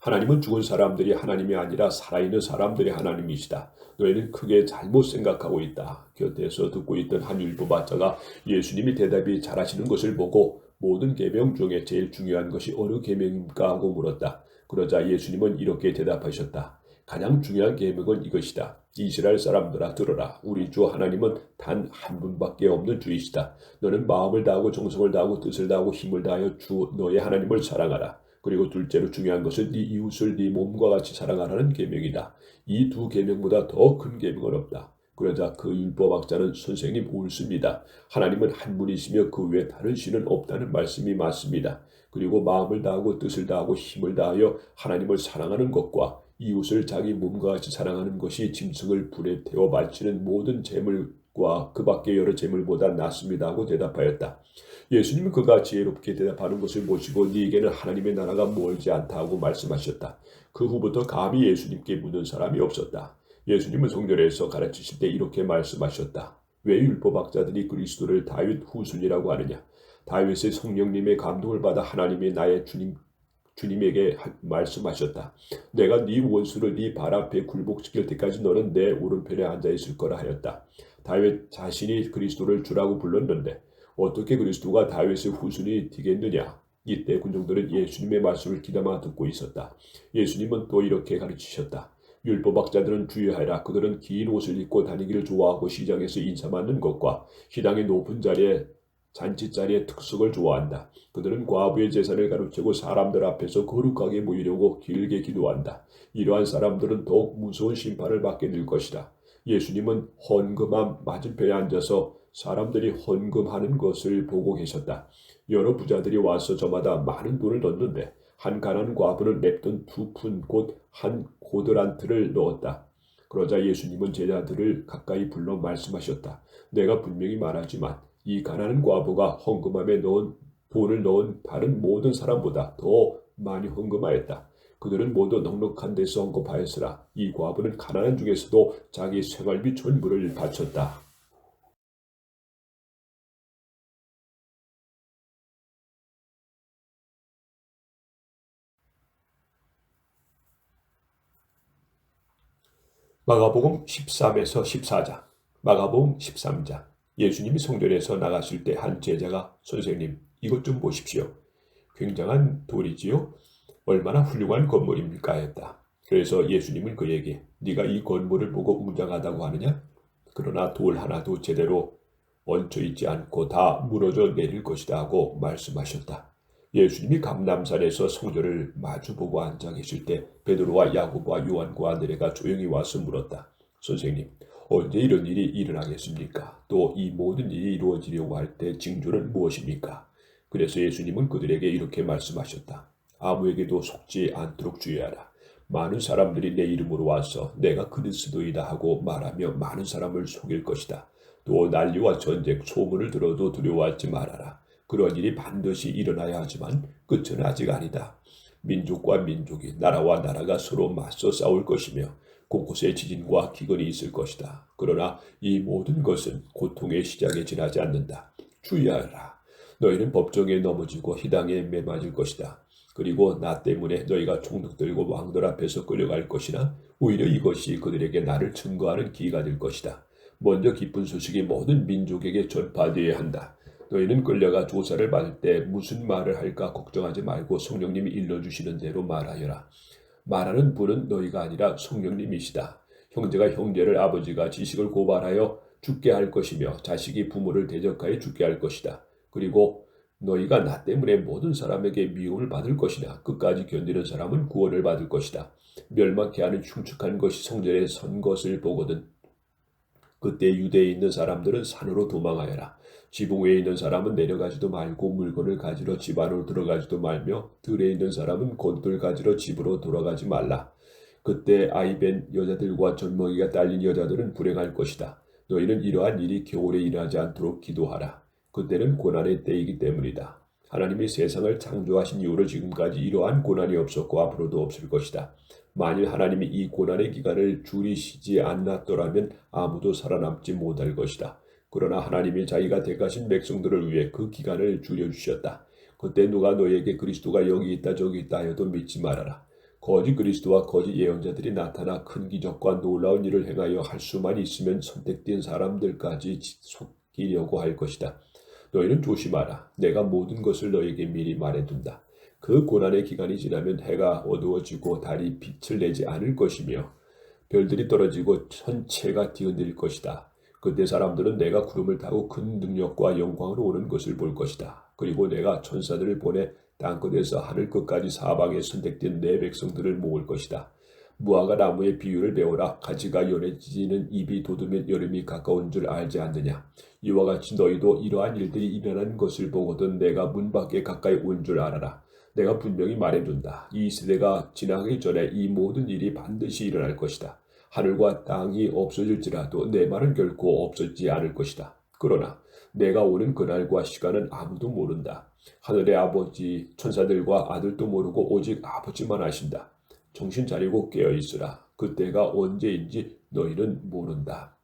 하나님은 죽은 사람들이 하나님이 아니라 살아있는 사람들이 하나님이시다. 너희는 크게 잘못 생각하고 있다. 곁에서 듣고 있던 한 율법학자가 예수님이 대답이 잘하시는 것을 보고 모든 계명 중에 제일 중요한 것이 어느 계명입니까? 하고 물었다. 그러자 예수님은 이렇게 대답하셨다. 가장 중요한 계명은 이것이다. 이스라엘 사람들아 들어라. 우리 주 하나님은 단 한 분밖에 없는 주이시다. 너는 마음을 다하고 정성을 다하고 뜻을 다하고 힘을 다하여 주 너의 하나님을 사랑하라. 그리고 둘째로 중요한 것은 네 이웃을 네 몸과 같이 사랑하라는 계명이다. 이 2 계명보다 더 큰 계명은 없다. 그러자 그 율법학자는 선생님 옳습니다. 하나님은 한 분이시며 그 외에 다른 신은 없다는 말씀이 맞습니다. 그리고 마음을 다하고 뜻을 다하고 힘을 다하여 하나님을 사랑하는 것과 이웃을 자기 몸과 같이 사랑하는 것이 짐승을 불에 태워 바치는 모든 제물과 그 밖의 여러 제물보다 낫습니다 하고 대답하였다. 예수님은 그가 지혜롭게 대답하는 것을 보시고 네게는 하나님의 나라가 멀지 않다고 말씀하셨다. 그 후부터 감히 예수님께 묻는 사람이 없었다. 예수님은 성전에서 가르치실 때 이렇게 말씀하셨다. 왜 율법학자들이 그리스도를 다윗 후손이라고 하느냐. 다윗의 성령님의 감동을 받아 하나님이 나의 주님에게 말씀하셨다. 내가 네 원수를 네 발 앞에 굴복시킬 때까지 너는 내 오른편에 앉아있을 거라 하였다. 다윗 자신이 그리스도를 주라고 불렀는데 어떻게 그리스도가 다윗의 후손이 되겠느냐. 이때 군중들은 예수님의 말씀을 귀담아 듣고 있었다. 예수님은 또 이렇게 가르치셨다. 율법학자들은 주의하라. 그들은 긴 옷을 입고 다니기를 좋아하고 시장에서 인사받는 것과 시당의 높은 자리에 잔치자리의 특석을 좋아한다. 그들은 과부의 재산을 가로채고 사람들 앞에서 거룩하게 보이려고 길게 기도한다. 이러한 사람들은 더욱 무서운 심판을 받게 될 것이다. 예수님은 헌금함 맞은편에 앉아서 사람들이 헌금하는 것을 보고 계셨다. 여러 부자들이 와서 저마다 많은 돈을 넣는데 한 가난한 과부는 냅돈 2푼 곧 한 고드란트를 넣었다. 그러자 예수님은 제자들을 가까이 불러 말씀하셨다. 내가 분명히 말하지만 이 가난한 과부가 헌금함에 돈을 넣은 다른 모든 사람보다 더 많이 헌금하였다. 그들은 모두 넉넉한 데서 헌금하였으나 이 과부는 가난한 중에서도 자기 생활비 전부를 바쳤다. 마가복음 13에서 14장, 마가복음 13장. 예수님이 성전에서 나가실 때 한 제자가 선생님 이것 좀 보십시오. 굉장한 돌이지요. 얼마나 훌륭한 건물입니까 했다. 그래서 예수님은 그에게 네가 이 건물을 보고 웅장하다고 하느냐? 그러나 돌 하나도 제대로 얹혀있지 않고 다 무너져 내릴 것이다 하고 말씀하셨다. 예수님이 감람산에서 성전을 마주보고 앉아 계실 때 베드로와 야고보와 요한과 안드레가 조용히 와서 물었다. 선생님, 언제 이런 일이 일어나겠습니까? 또 이 모든 일이 이루어지려고 할 때 징조는 무엇입니까? 그래서 예수님은 그들에게 이렇게 말씀하셨다. 아무에게도 속지 않도록 주의하라. 많은 사람들이 내 이름으로 와서 내가 그리스도이다 하고 말하며 많은 사람을 속일 것이다. 또 난리와 전쟁, 소문을 들어도 두려워하지 말아라. 그런 일이 반드시 일어나야 하지만 끝은 아직 아니다. 민족과 민족이, 나라와 나라가 서로 맞서 싸울 것이며 곳곳에 지진과 기근이 있을 것이다. 그러나 이 모든 것은 고통의 시작에 지나지 않는다. 주의하라. 너희는 법정에 넘어지고 희당에 매맞을 것이다. 그리고 나 때문에 너희가 총독 들고 왕들 앞에서 끌려갈 것이나 오히려 이것이 그들에게 나를 증거하는 기회가 될 것이다. 먼저 기쁜 소식이 모든 민족에게 전파되어야 한다. 너희는 끌려가 조사를 받을 때 무슨 말을 할까 걱정하지 말고 성령님이 일러주시는 대로 말하여라. 말하는 분은 너희가 아니라 성령님이시다. 형제가 형제를 아버지가 지식을 고발하여 죽게 할 것이며 자식이 부모를 대적하여 죽게 할 것이다. 그리고 너희가 나 때문에 모든 사람에게 미움을 받을 것이나 끝까지 견디는 사람은 구원을 받을 것이다. 멸망케 하는 흉측한 것이 성전에 선 것을 보거든 그때 유대에 있는 사람들은 산으로 도망하여라. 지붕 위에 있는 사람은 내려가지도 말고 물건을 가지러 집 안으로 들어가지도 말며 들에 있는 사람은 곤돌 가지러 집으로 돌아가지 말라. 그때 아이벤 여자들과 젖먹이가 딸린 여자들은 불행할 것이다. 너희는 이러한 일이 겨울에 일어나지 않도록 기도하라. 그때는 고난의 때이기 때문이다. 하나님이 세상을 창조하신 이후로 지금까지 이러한 고난이 없었고 앞으로도 없을 것이다. 만일 하나님이 이 고난의 기간을 줄이시지 않았더라면 아무도 살아남지 못할 것이다. 그러나 하나님이 자기가 택하신 백성들을 위해 그 기간을 줄여주셨다. 그때 누가 너에게 그리스도가 여기 있다 저기 있다 하여도 믿지 말아라. 거짓 그리스도와 거짓 예언자들이 나타나 큰 기적과 놀라운 일을 행하여 할 수만 있으면 선택된 사람들까지 속이려고 할 것이다. 너희는 조심하라. 내가 모든 것을 너에게 미리 말해둔다. 그 고난의 기간이 지나면 해가 어두워지고 달이 빛을 내지 않을 것이며 별들이 떨어지고 천체가 뒤흔들릴 것이다. 그때 사람들은 내가 구름을 타고 큰 능력과 영광으로 오는 것을 볼 것이다. 그리고 내가 천사들을 보내 땅끝에서 하늘 끝까지 사방에 선택된 내 백성들을 모을 것이다. 무화과 나무의 비유를 배우라. 가지가 연해지는 잎이 돋으면 여름이 가까운 줄 알지 않느냐. 이와 같이 너희도 이러한 일들이 일어난 것을 보거든 내가 문 밖에 가까이 온 줄 알아라. 내가 분명히 말해둔다. 이 세대가 지나기 전에 이 모든 일이 반드시 일어날 것이다. 하늘과 땅이 없어질지라도 내 말은 결코 없어지지 않을 것이다. 그러나 내가 오는 그날과 시간은 아무도 모른다. 하늘의 아버지 천사들과 아들도 모르고 오직 아버지만 아신다. 정신 차리고 깨어있으라. 그때가 언제인지 너희는 모른다.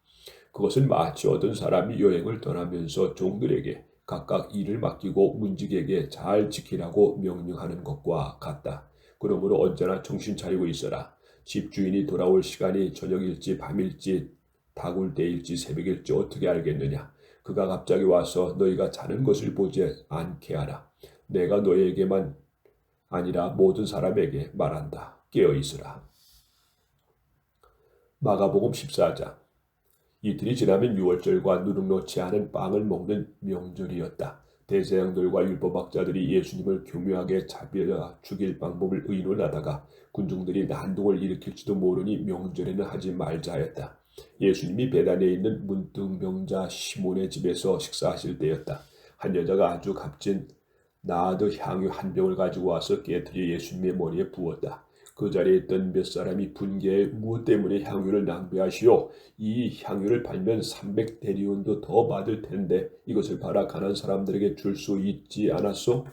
그것은 마치 어떤 사람이 여행을 떠나면서 종들에게 각각 일을 맡기고 문직에게 잘 지키라고 명령하는 것과 같다. 그러므로 언제나 정신 차리고 있어라. 집주인이 돌아올 시간이 저녁일지 밤일지 다굴 때일지 새벽일지 어떻게 알겠느냐. 그가 갑자기 와서 너희가 자는 것을 보지 않게 하라. 내가 너희에게만 아니라 모든 사람에게 말한다. 깨어있으라. 마가복음 14장. 이틀이 지나면 유월절과 누룩 넣지 않은 빵을 먹는 명절이었다. 대제사장들과 율법학자들이 예수님을 교묘하게 잡아 죽일 방법을 의논하다가 군중들이 난동을 일으킬지도 모르니 명절에는 하지 말자 하였다. 예수님이 베다니에 있는 문둥병자 시몬의 집에서 식사하실 때였다. 한 여자가 아주 값진 나아드 향유 한 병을 가지고 와서 깨뜨려 예수님의 머리에 부었다. 그 자리에 있던 몇 사람이 분개해 무엇 때문에 향유를 낭비하시오? 이 향유를 팔면 300데리온도 더 받을 텐데 이것을 팔아 가난한 사람들에게 줄 수 있지 않았소?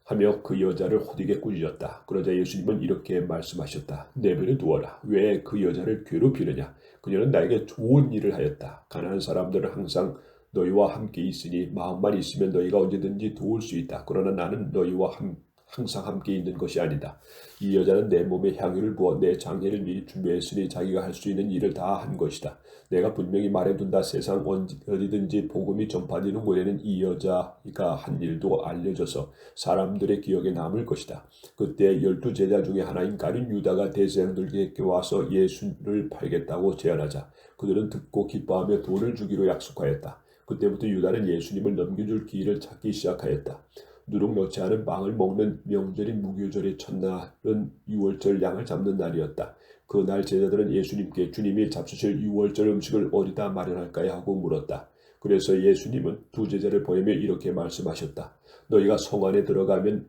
하며 그 여자를 호되게 꾸짖었다. 그러자 예수님은 이렇게 말씀하셨다. 내버려 두어라. 왜 그 여자를 괴롭히느냐? 그녀는 나에게 좋은 일을 하였다. 가난한 사람들은 항상 너희와 함께 있으니 마음만 있으면 너희가 언제든지 도울 수 있다. 그러나 나는 너희와 항상 함께 있는 것이 아니다. 이 여자는 내 몸에 향유를 부어 내 장례를 미리 준비했으니 자기가 할 수 있는 일을 다 한 것이다. 내가 분명히 말해둔다. 세상 어디든지 복음이 전파되는 곳에는 이 여자가 한 일도 알려져서 사람들의 기억에 남을 것이다. 그때 12 제자 중에 하나인 가룟 유다가 대제사장들에게 와서 예수를 팔겠다고 제안하자 그들은 듣고 기뻐하며 돈을 주기로 약속하였다. 그때부터 유다는 예수님을 넘겨줄 기회를 찾기 시작하였다. 누룩 넣지 않은 빵을 먹는 명절인 무교절의 첫날은 유월절 양을 잡는 날이었다. 그날 제자들은 예수님께 주님이 잡수실 유월절 음식을 어디다 마련할까요? 하고 물었다. 그래서 예수님은 두 제자를 보내며 이렇게 말씀하셨다. 너희가 성 안에 들어가면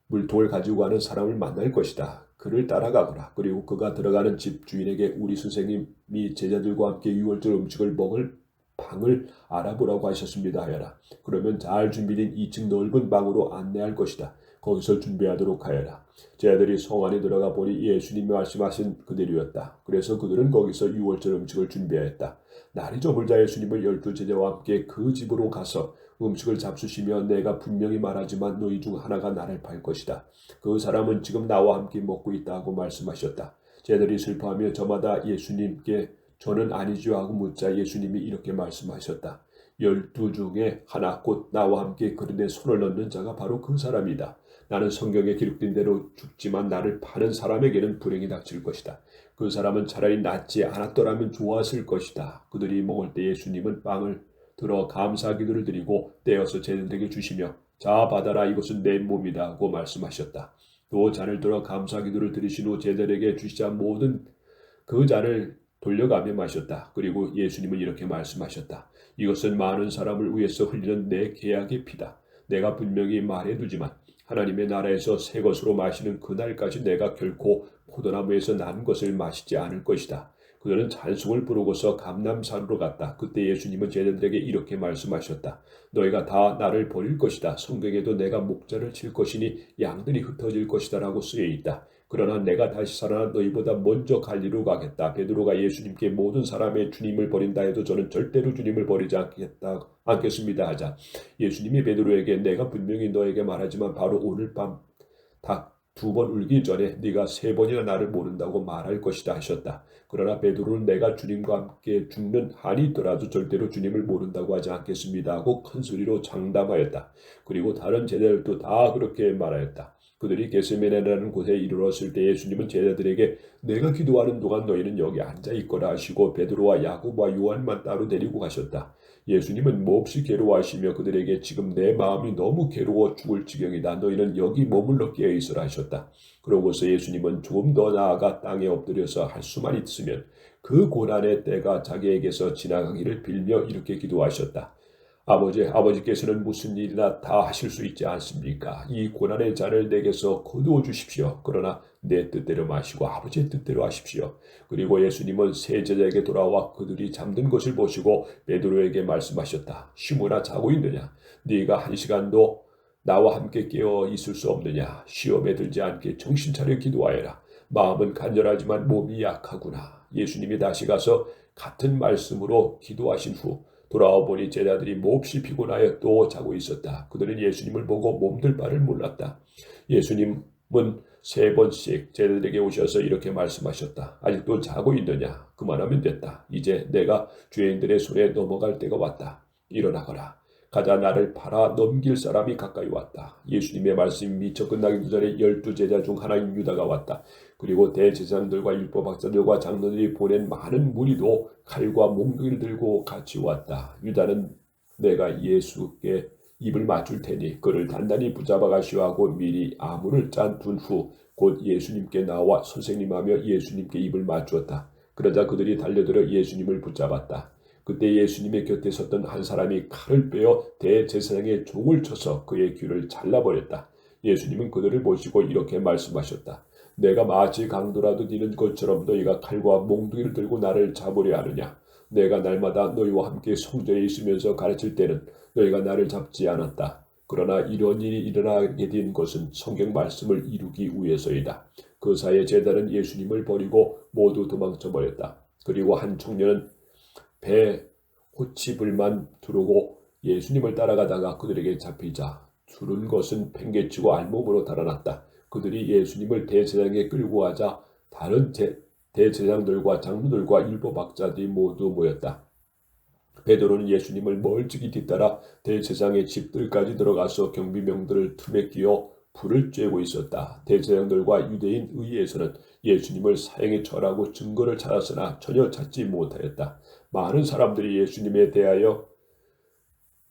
물통을 가지고 가는 사람을 만날 것이다. 그를 따라가거라. 그리고 그가 들어가는 집 주인에게 우리 선생님이 제자들과 함께 유월절 음식을 먹을 방을 알아보라고 하셨습니다 하여라. 그러면 잘 준비된 2층 넓은 방으로 안내할 것이다. 거기서 준비하도록 하여라. 제자들이 성 안에 들어가 보니 예수님이 말씀하신 그대로였다. 그래서 그들은 거기서 유월절 음식을 준비하였다. 날이 저물자 예수님은 12제자와 함께 그 집으로 가서 음식을 잡수시며 내가 분명히 말하지만 너희 중 하나가 나를 팔 것이다. 그 사람은 지금 나와 함께 먹고 있다고 말씀하셨다. 제자들이 슬퍼하며 저마다 예수님께 저는 아니죠 하고 묻자 예수님이 이렇게 말씀하셨다. 12 중에 하나 곧 나와 함께 그릇에 손을 넣는 자가 바로 그 사람이다. 나는 성경에 기록된 대로 죽지만 나를 파는 사람에게는 불행이 닥칠 것이다. 그 사람은 차라리 낫지 않았더라면 좋았을 것이다. 그들이 먹을 때 예수님은 빵을 들어 감사 기도를 드리고 떼어서 제자들에게 주시며 자 받아라 이것은 내 몸이다 하고 말씀하셨다. 또 잔을 들어 감사 기도를 드리신 후 제자들에게 주시자 모든 그 잔을 돌려가며 마셨다. 그리고 예수님은 이렇게 말씀하셨다. 이것은 많은 사람을 위해서 흘리는 내 계약의 피다. 내가 분명히 말해두지만 하나님의 나라에서 새 것으로 마시는 그날까지 내가 결코 포도나무에서 난 것을 마시지 않을 것이다. 그들은 찬송을 부르고서 감람산으로 갔다. 그때 예수님은 제자들에게 이렇게 말씀하셨다. 너희가 다 나를 버릴 것이다. 성경에도 내가 목자를 칠 것이니 양들이 흩어질 것이다 라고 쓰여 있다. 그러나 내가 다시 살아나 너희보다 먼저 갈리로 가겠다. 베드로가 예수님께 모든 사람의 주님을 버린다 해도 저는 절대로 주님을 버리지 않겠습니다 하자 예수님이 베드로에게 내가 분명히 너에게 말하지만 바로 오늘 밤 닭 2번 울기 전에 네가 3번이나 나를 모른다고 말할 것이다 하셨다. 그러나 베드로는 내가 주님과 함께 죽는 한이 있더라도 절대로 주님을 모른다고 하지 않겠습니다 하고 큰 소리로 장담하였다. 그리고 다른 제자들도 다 그렇게 말하였다. 그들이 게세메네라는 곳에 이르렀을 때 예수님은 제자들에게 내가 기도하는 동안 너희는 여기 앉아 있거라 하시고 베드로와 야고보와 요한만 따로 데리고 가셨다. 예수님은 몹시 괴로워하시며 그들에게 지금 내 마음이 너무 괴로워 죽을 지경이다. 너희는 여기 머물러 깨어 있으라 하셨다. 그러고서 예수님은 조금 더 나아가 땅에 엎드려서 할 수만 있으면 그 고난의 때가 자기에게서 지나가기를 빌며 이렇게 기도하셨다. 아버지께서는 무슨 일이나 다 하실 수 있지 않습니까? 이 고난의 잔을 내게서 거두어 주십시오. 그러나 내 뜻대로 마시고 아버지의 뜻대로 하십시오. 그리고 예수님은 세 제자에게 돌아와 그들이 잠든 것을 보시고 베드로에게 말씀하셨다. 시몬아 자고 있느냐? 네가 1시간도 나와 함께 깨어 있을 수 없느냐? 시험에 들지 않게 정신 차려 기도하여라. 마음은 간절하지만 몸이 약하구나. 예수님이 다시 가서 같은 말씀으로 기도하신 후 돌아와 보니 제자들이 몹시 피곤하여 또 자고 있었다. 그들은 예수님을 보고 몸둘 바를 몰랐다. 예수님은 3번씩 제자들에게 오셔서 이렇게 말씀하셨다. 아직도 자고 있느냐? 그만하면 됐다. 이제 내가 죄인들의 손에 넘어갈 때가 왔다. 일어나거라. 가자 나를 팔아 넘길 사람이 가까이 왔다. 예수님의 말씀이 미처 끝나기도 전에 12제자 중 하나인 유다가 왔다. 그리고 대제사장들과 율법학자들과 장로들이 보낸 많은 무리도 칼과 몽둥이를 들고 같이 왔다. 유다는 내가 예수께 입을 맞출 테니 그를 단단히 붙잡아 가시오 하고 미리 아무를 짠둔 후 곧 예수님께 나와 선생님하며 예수님께 입을 맞추었다. 그러자 그들이 달려들어 예수님을 붙잡았다. 그때 예수님의 곁에 섰던 한 사람이 칼을 빼어 대제사장의 종을 쳐서 그의 귀를 잘라버렸다. 예수님은 그들을 보시고 이렇게 말씀하셨다. 내가 마치 강도라도 뛰는 것처럼 너희가 칼과 몽둥이를 들고 나를 잡으려 하느냐? 내가 날마다 너희와 함께 성전에 있으면서 가르칠 때는 너희가 나를 잡지 않았다. 그러나 이런 일이 일어나게 된 것은 성경 말씀을 이루기 위해서이다. 그 사이에 제자는 예수님을 버리고 모두 도망쳐버렸다. 그리고 한 청년은 배 호치불만 두르고 예수님을 따라가다가 그들에게 잡히자 두른 것은 팽개치고 알몸으로 달아났다. 그들이 예수님을 대제사장에 끌고 가자 다른 대제사장들과 장로들과 율법학자들이 모두 모였다. 베드로는 예수님을 멀찍이 뒤따라 대제사장의 집들까지 들어가서 경비병들을 틈에 끼워 불을 쬐고 있었다. 대제사장들과 유대인 의회에서는 예수님을 사형에 처하라고 증거를 찾았으나 전혀 찾지 못하였다. 많은 사람들이 예수님에 대하여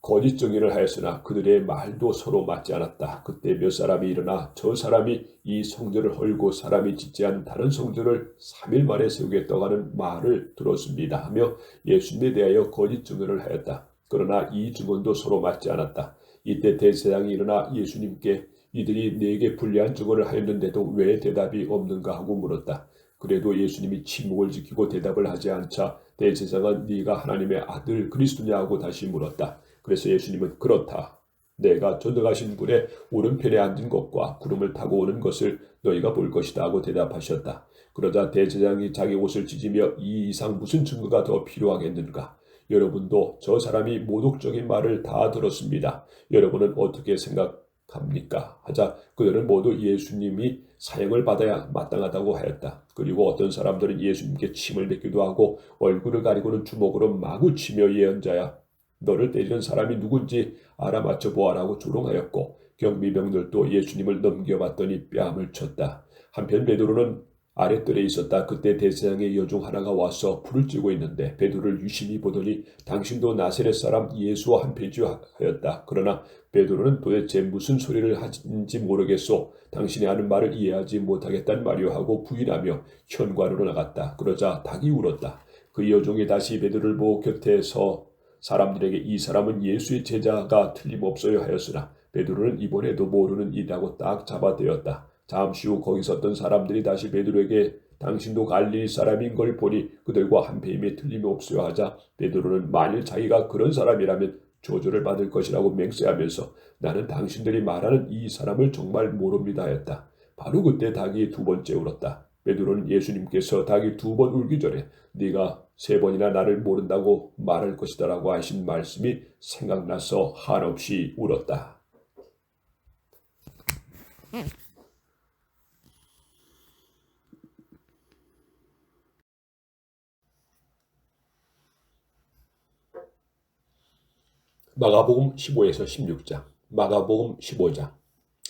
거짓 증언을 하였으나 그들의 말도 서로 맞지 않았다. 그때 몇 사람이 일어나 저 사람이 이 성전을 헐고 사람이 짓지 않은 다른 성전을 3일 만에 세우겠다고 하는 말을 들었습니다 하며 예수님에 대하여 거짓 증언을 하였다. 그러나 이 증언도 서로 맞지 않았다. 이때 대제사장이 일어나 예수님께 이들이 내게 불리한 증언을 하였는데도 왜 대답이 없는가 하고 물었다. 그래도 예수님이 침묵을 지키고 대답을 하지 않자 대제사장은 네가 하나님의 아들 그리스도냐고 다시 물었다. 그래서 예수님은 그렇다. 내가 전능하신 분의 오른편에 앉은 것과 구름을 타고 오는 것을 너희가 볼 것이다 하고 대답하셨다. 그러자 대제사장이 자기 옷을 찢으며 이 이상 무슨 증거가 더 필요하겠는가? 여러분도 저 사람이 모독적인 말을 다 들었습니다. 여러분은 어떻게 생각합니까? 하자 그들은 모두 예수님이 사형을 받아야 마땅하다고 하였다. 그리고 어떤 사람들은 예수님께 침을 뱉기도 하고 얼굴을 가리고는 주먹으로 마구 치며 예언자야 너를 때리는 사람이 누군지 알아맞혀 보아라고 조롱하였고 경비병들도 예수님을 넘겨봤더니 뺨을 쳤다. 한편 베드로는 아랫뜰에 있었다. 그때 대제사장의 여종 하나가 와서 불을 찌고 있는데 베드로를 유심히 보더니 당신도 나사렛 사람 예수와 한패지 하였다. 그러나 베드로는 도대체 무슨 소리를 하는지 모르겠소. 당신이 하는 말을 이해하지 못하겠다는 말이오 하고 부인하며 현관으로 나갔다. 그러자 닭이 울었다. 그 여종이 다시 베드로를 보고 곁에서 사람들에게 이 사람은 예수의 제자가 틀림없어요 하였으나 베드로는 이번에도 모르는 일이라고 딱 잡아대었다. 잠시 후 거기 섰던 사람들이 다시 베드로에게 당신도 갈릴리 사람인 걸 보니 그들과 한패임에 틀림없어요 하자 베드로는 만일 자기가 그런 사람이라면 조조를 받을 것이라고 맹세하면서 나는 당신들이 말하는 이 사람을 정말 모릅니다 하였다. 바로 그때 닭이 두 번째 울었다. 베드로는 예수님께서 닭이 두 번 울기 전에 네가 세 번이나 나를 모른다고 말할 것이다 라고 하신 말씀이 생각나서 한없이 울었다. 마가복음 15에서 16장, 마가복음 15장.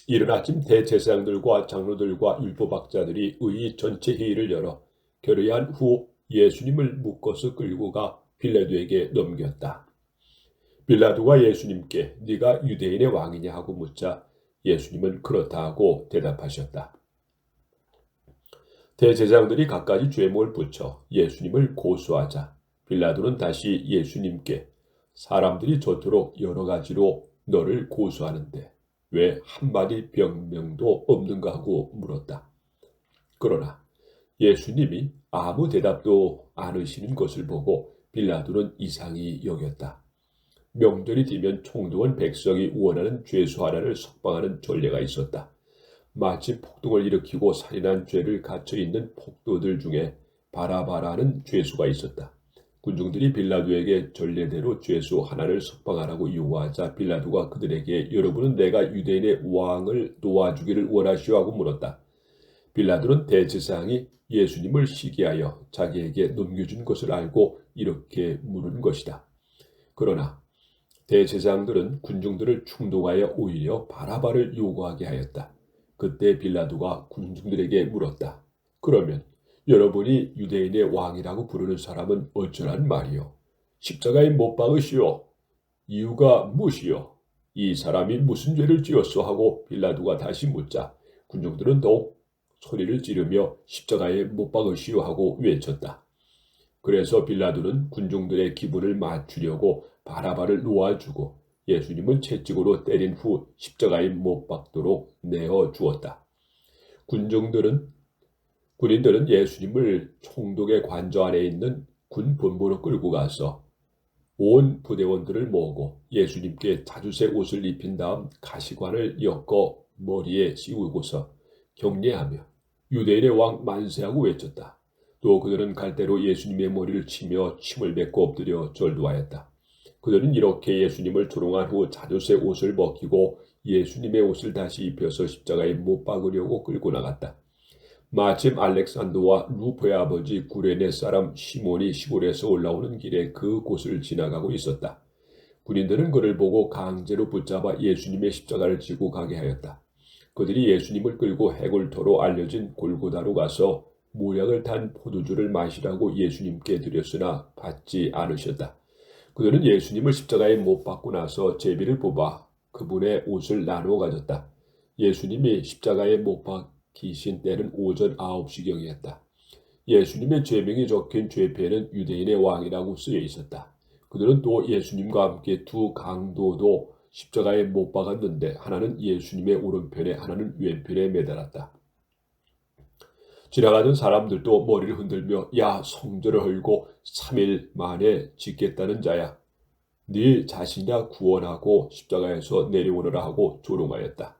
이른 아침 대제사장들과 장로들과 율법학자들이 의의 전체 회의를 열어 결의한 후 예수님을 묶어서 끌고 가 빌라도에게 넘겼다. 빌라도가 예수님께 네가 유대인의 왕이냐 하고 묻자 예수님은 그렇다 하고 대답하셨다. 대제사장들이 갖가지 죄목을 붙여 예수님을 고소하자 빌라도는 다시 예수님께 사람들이 저토록 여러 가지로 너를 고소하는데 왜 한마디 변명도 없는가 하고 물었다. 그러나 예수님이 아무 대답도 않으시는 것을 보고 빌라도는 이상히 여겼다. 명절이 되면 총독은 백성이 원하는 죄수 하나를 석방하는 전례가 있었다. 마치 폭동을 일으키고 살인한 죄를 갇혀있는 폭도들 중에 바라바라는 죄수가 있었다. 군중들이 빌라도에게 전례대로 죄수 하나를 석방하라고 요구하자 빌라도가 그들에게 여러분은 내가 유대인의 왕을 놓아주기를 원하시오 하고 물었다. 빌라도는 대제사장이 예수님을 시기하여 자기에게 넘겨준 것을 알고 이렇게 물은 것이다. 그러나 대제사장들은 군중들을 충동하여 오히려 바라바를 요구하게 하였다. 그때 빌라도가 군중들에게 물었다. 그러면 여러분이 유대인의 왕이라고 부르는 사람은 어쩌란 말이요? 십자가에 못 박으시오. 이유가 무엇이요? 이 사람이 무슨 죄를 지었소? 하고 빌라도가 다시 묻자 군중들은 더욱 소리를 지르며 십자가에 못 박으시오 하고 외쳤다. 그래서 빌라도는 군중들의 기분을 맞추려고 바라바를 놓아주고 예수님은 채찍으로 때린 후 십자가에 못 박도록 내어 주었다. 군인들은 예수님을 총독의 관저 안에 있는 군 본부로 끌고 가서 온 부대원들을 모으고 예수님께 자주색 옷을 입힌 다음 가시관을 엮어 머리에 씌우고서 경례하며 유대인의 왕 만세하고 외쳤다. 또 그들은 갈대로 예수님의 머리를 치며 침을 뱉고 엎드려 절도하였다. 그들은 이렇게 예수님을 조롱한 후 자주색 옷을 벗기고 예수님의 옷을 다시 입혀서 십자가에 못 박으려고 끌고 나갔다. 마침 알렉산더와 루포의 아버지 구레네 사람 시몬이 시골에서 올라오는 길에 그 곳을 지나가고 있었다. 군인들은 그를 보고 강제로 붙잡아 예수님의 십자가를 지고 가게 하였다. 그들이 예수님을 끌고 해골터로 알려진 골고다로 가서 모약을 탄 포도주를 마시라고 예수님께 드렸으나 받지 않으셨다. 그들은 예수님을 십자가에 못 박고 나서 제비를 뽑아 그분의 옷을 나누어 가졌다. 예수님이 십자가에 못 박히신 때는 오전 9시경이었다. 예수님의 죄명이 적힌 죄패에는 유대인의 왕이라고 쓰여 있었다. 그들은 또 예수님과 함께 두 강도도 십자가에 못 박았는데 하나는 예수님의 오른편에 하나는 왼편에 매달았다. 지나가던 사람들도 머리를 흔들며 야 성전을 헐고 3일 만에 짓겠다는 자야. 네 자신이나 구원하고 십자가에서 내려오너라 하고 조롱하였다.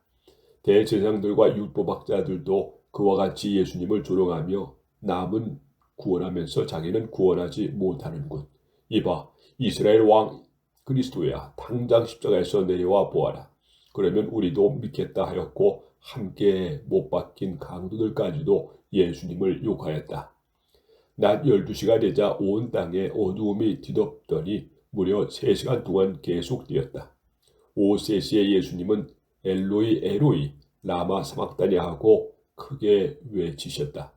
대제사장들과 율법학자들도 그와 같이 예수님을 조롱하며 남은 구원하면서 자기는 구원하지 못하는군. 이봐 이스라엘 왕 그리스도야 당장 십자가에서 내려와 보아라. 그러면 우리도 믿겠다 하였고 함께 못 박힌 강도들까지도 예수님을 욕하였다. 낮 12시가 되자 온 땅에 어두움이 뒤덮더니 무려 3시간 동안 계속되었다. 오후 3시에 예수님은 엘로이 엘로이 라마 사막다니 하고 크게 외치셨다.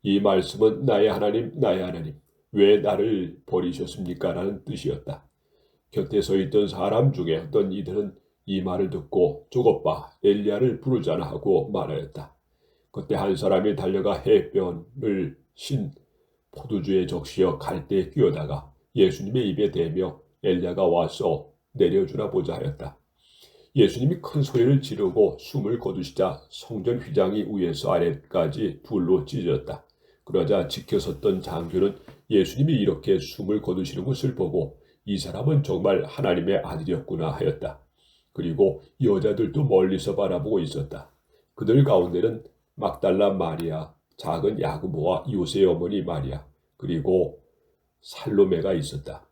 이 말씀은 나의 하나님 나의 하나님 왜 나를 버리셨습니까? 라는 뜻이었다. 곁에 서 있던 사람 중에 어떤 이들은 이 말을 듣고 저것 봐 엘리야를 부르자나 하고 말하였다. 그때 한 사람이 달려가 해변을 신 포도주에 적시어 갈대에 끼워다가 예수님의 입에 대며 엘리야가 와서 내려주나 보자 하였다. 예수님이 큰 소리를 지르고 숨을 거두시자 성전 휘장이 위에서 아래까지 둘로 찢어졌다. 그러자 지켜섰던 장교는 예수님이 이렇게 숨을 거두시는 것을 보고 이 사람은 정말 하나님의 아들이었구나 하였다. 그리고 여자들도 멀리서 바라보고 있었다. 그들 가운데는 막달라 마리아, 작은 야고보와 요새의 어머니 마리아, 그리고 살로메가 있었다.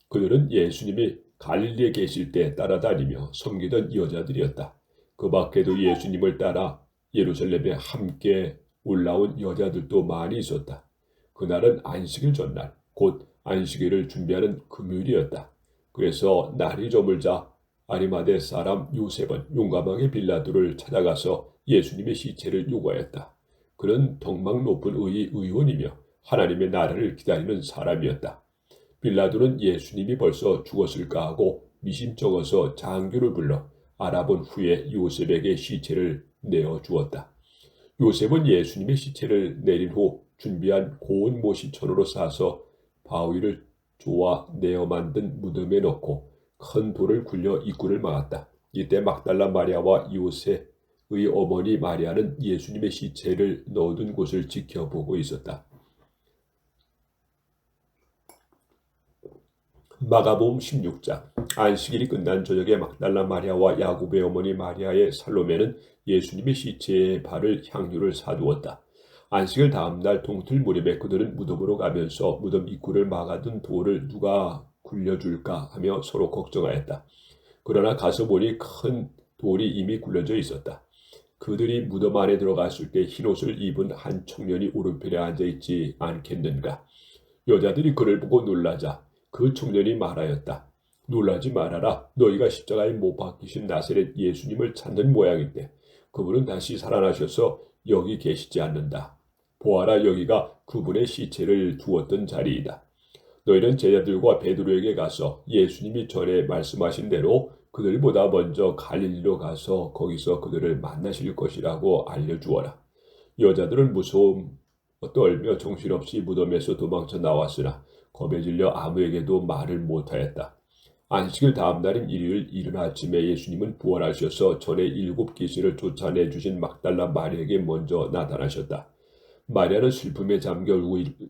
그들은 예수님이 갈릴리에 계실 때 따라다니며 섬기던 여자들이었다. 그 밖에도 예수님을 따라 예루살렘에 함께 올라온 여자들도 많이 있었다. 그날은 안식일 전날, 곧 안식일을 준비하는 금요일이었다. 그래서 날이 저물자 아리마대 사람 요셉은 용감하게 빌라도를 찾아가서 예수님의 시체를 요구하였다. 그는 덕망 높은 의원이며 하나님의 나라를 기다리는 사람이었다. 빌라도는 예수님이 벌써 죽었을까 하고 미심쩍어서 장교를 불러 알아본 후에 요셉에게 시체를 내어주었다. 요셉은 예수님의 시체를 내린 후 준비한 고운 모시천으로 싸서 바위를 조아 내어 만든 무덤에 넣고 큰 돌을 굴려 입구를 막았다. 이때 막달라 마리아와 요셉의 어머니 마리아는 예수님의 시체를 넣어둔 곳을 지켜보고 있었다. 마가복음 16장. 안식일이 끝난 저녁에 막달라 마리아와 야고보의 어머니 마리아의 살로메는 예수님의 시체에 발을 향유를 사두었다. 안식일 다음날 동틀 무렵에 그들은 무덤으로 가면서 무덤 입구를 막아둔 돌을 누가 굴려줄까 하며 서로 걱정하였다. 그러나 가서 보니 큰 돌이 이미 굴려져 있었다. 그들이 무덤 안에 들어갔을 때 흰옷을 입은 한 청년이 오른편에 앉아있지 않겠는가. 여자들이 그를 보고 놀라자 그 청년이 말하였다. 놀라지 말아라. 너희가 십자가에 못 박히신 나사렛 예수님을 찾는 모양인데 그분은 다시 살아나셔서 여기 계시지 않는다. 보아라 여기가 그분의 시체를 두었던 자리이다. 너희는 제자들과 베드로에게 가서 예수님이 전에 말씀하신 대로 그들보다 먼저 갈릴리로 가서 거기서 그들을 만나실 것이라고 알려주어라. 여자들은 무서움 떨며 정신없이 무덤에서 도망쳐 나왔으나 겁에 질려 아무에게도 말을 못하였다. 안식일 다음 날인 일요일 이른 아침에 예수님은 부활하셔서 전에 7 귀신을 쫓아내 주신 막달라 마리아에게 먼저 나타나셨다. 마리아는 슬픔에 잠겨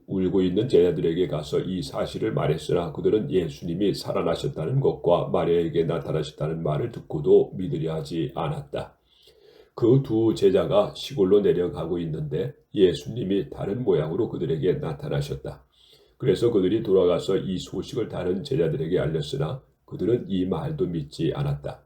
울고 있는 제자들에게 가서 이 사실을 말했으나 그들은 예수님이 살아나셨다는 것과 마리아에게 나타나셨다는 말을 듣고도 믿으려 하지 않았다. 그 두 제자가 시골로 내려가고 있는데 예수님이 다른 모양으로 그들에게 나타나셨다. 그래서 그들이 돌아가서 이 소식을 다른 제자들에게 알렸으나 그들은 이 말도 믿지 않았다.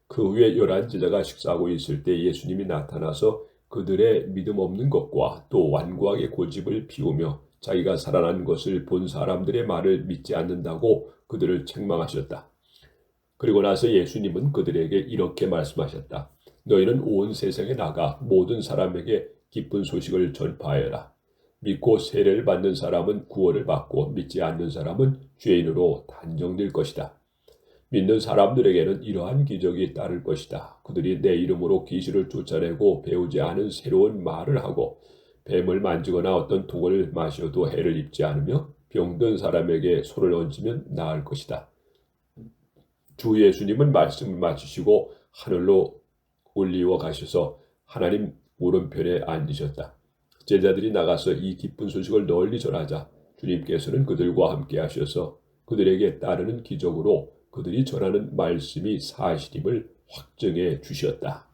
그 후에 11 제자가 식사하고 있을 때 예수님이 나타나서 그들의 믿음 없는 것과 또 완고하게 고집을 피우며 자기가 살아난 것을 본 사람들의 말을 믿지 않는다고 그들을 책망하셨다. 그리고 나서 예수님은 그들에게 이렇게 말씀하셨다. 너희는 온 세상에 나가 모든 사람에게 기쁜 소식을 전파하여라. 믿고 세례를 받는 사람은 구원을 받고 믿지 않는 사람은 죄인으로 단정될 것이다. 믿는 사람들에게는 이러한 기적이 따를 것이다. 그들이 내 이름으로 귀신을 쫓아내고 배우지 않은 새로운 말을 하고 뱀을 만지거나 어떤 독을 마셔도 해를 입지 않으며 병든 사람에게 손을 얹으면 나을 것이다. 주 예수님은 말씀을 마치시고 하늘로 올리워 가셔서 하나님 오른편에 앉으셨다. 제자들이 나가서 이 기쁜 소식을 널리 전하자 주님께서는 그들과 함께 하셔서 그들에게 따르는 기적으로 그들이 전하는 말씀이 사실임을 확증해 주셨다.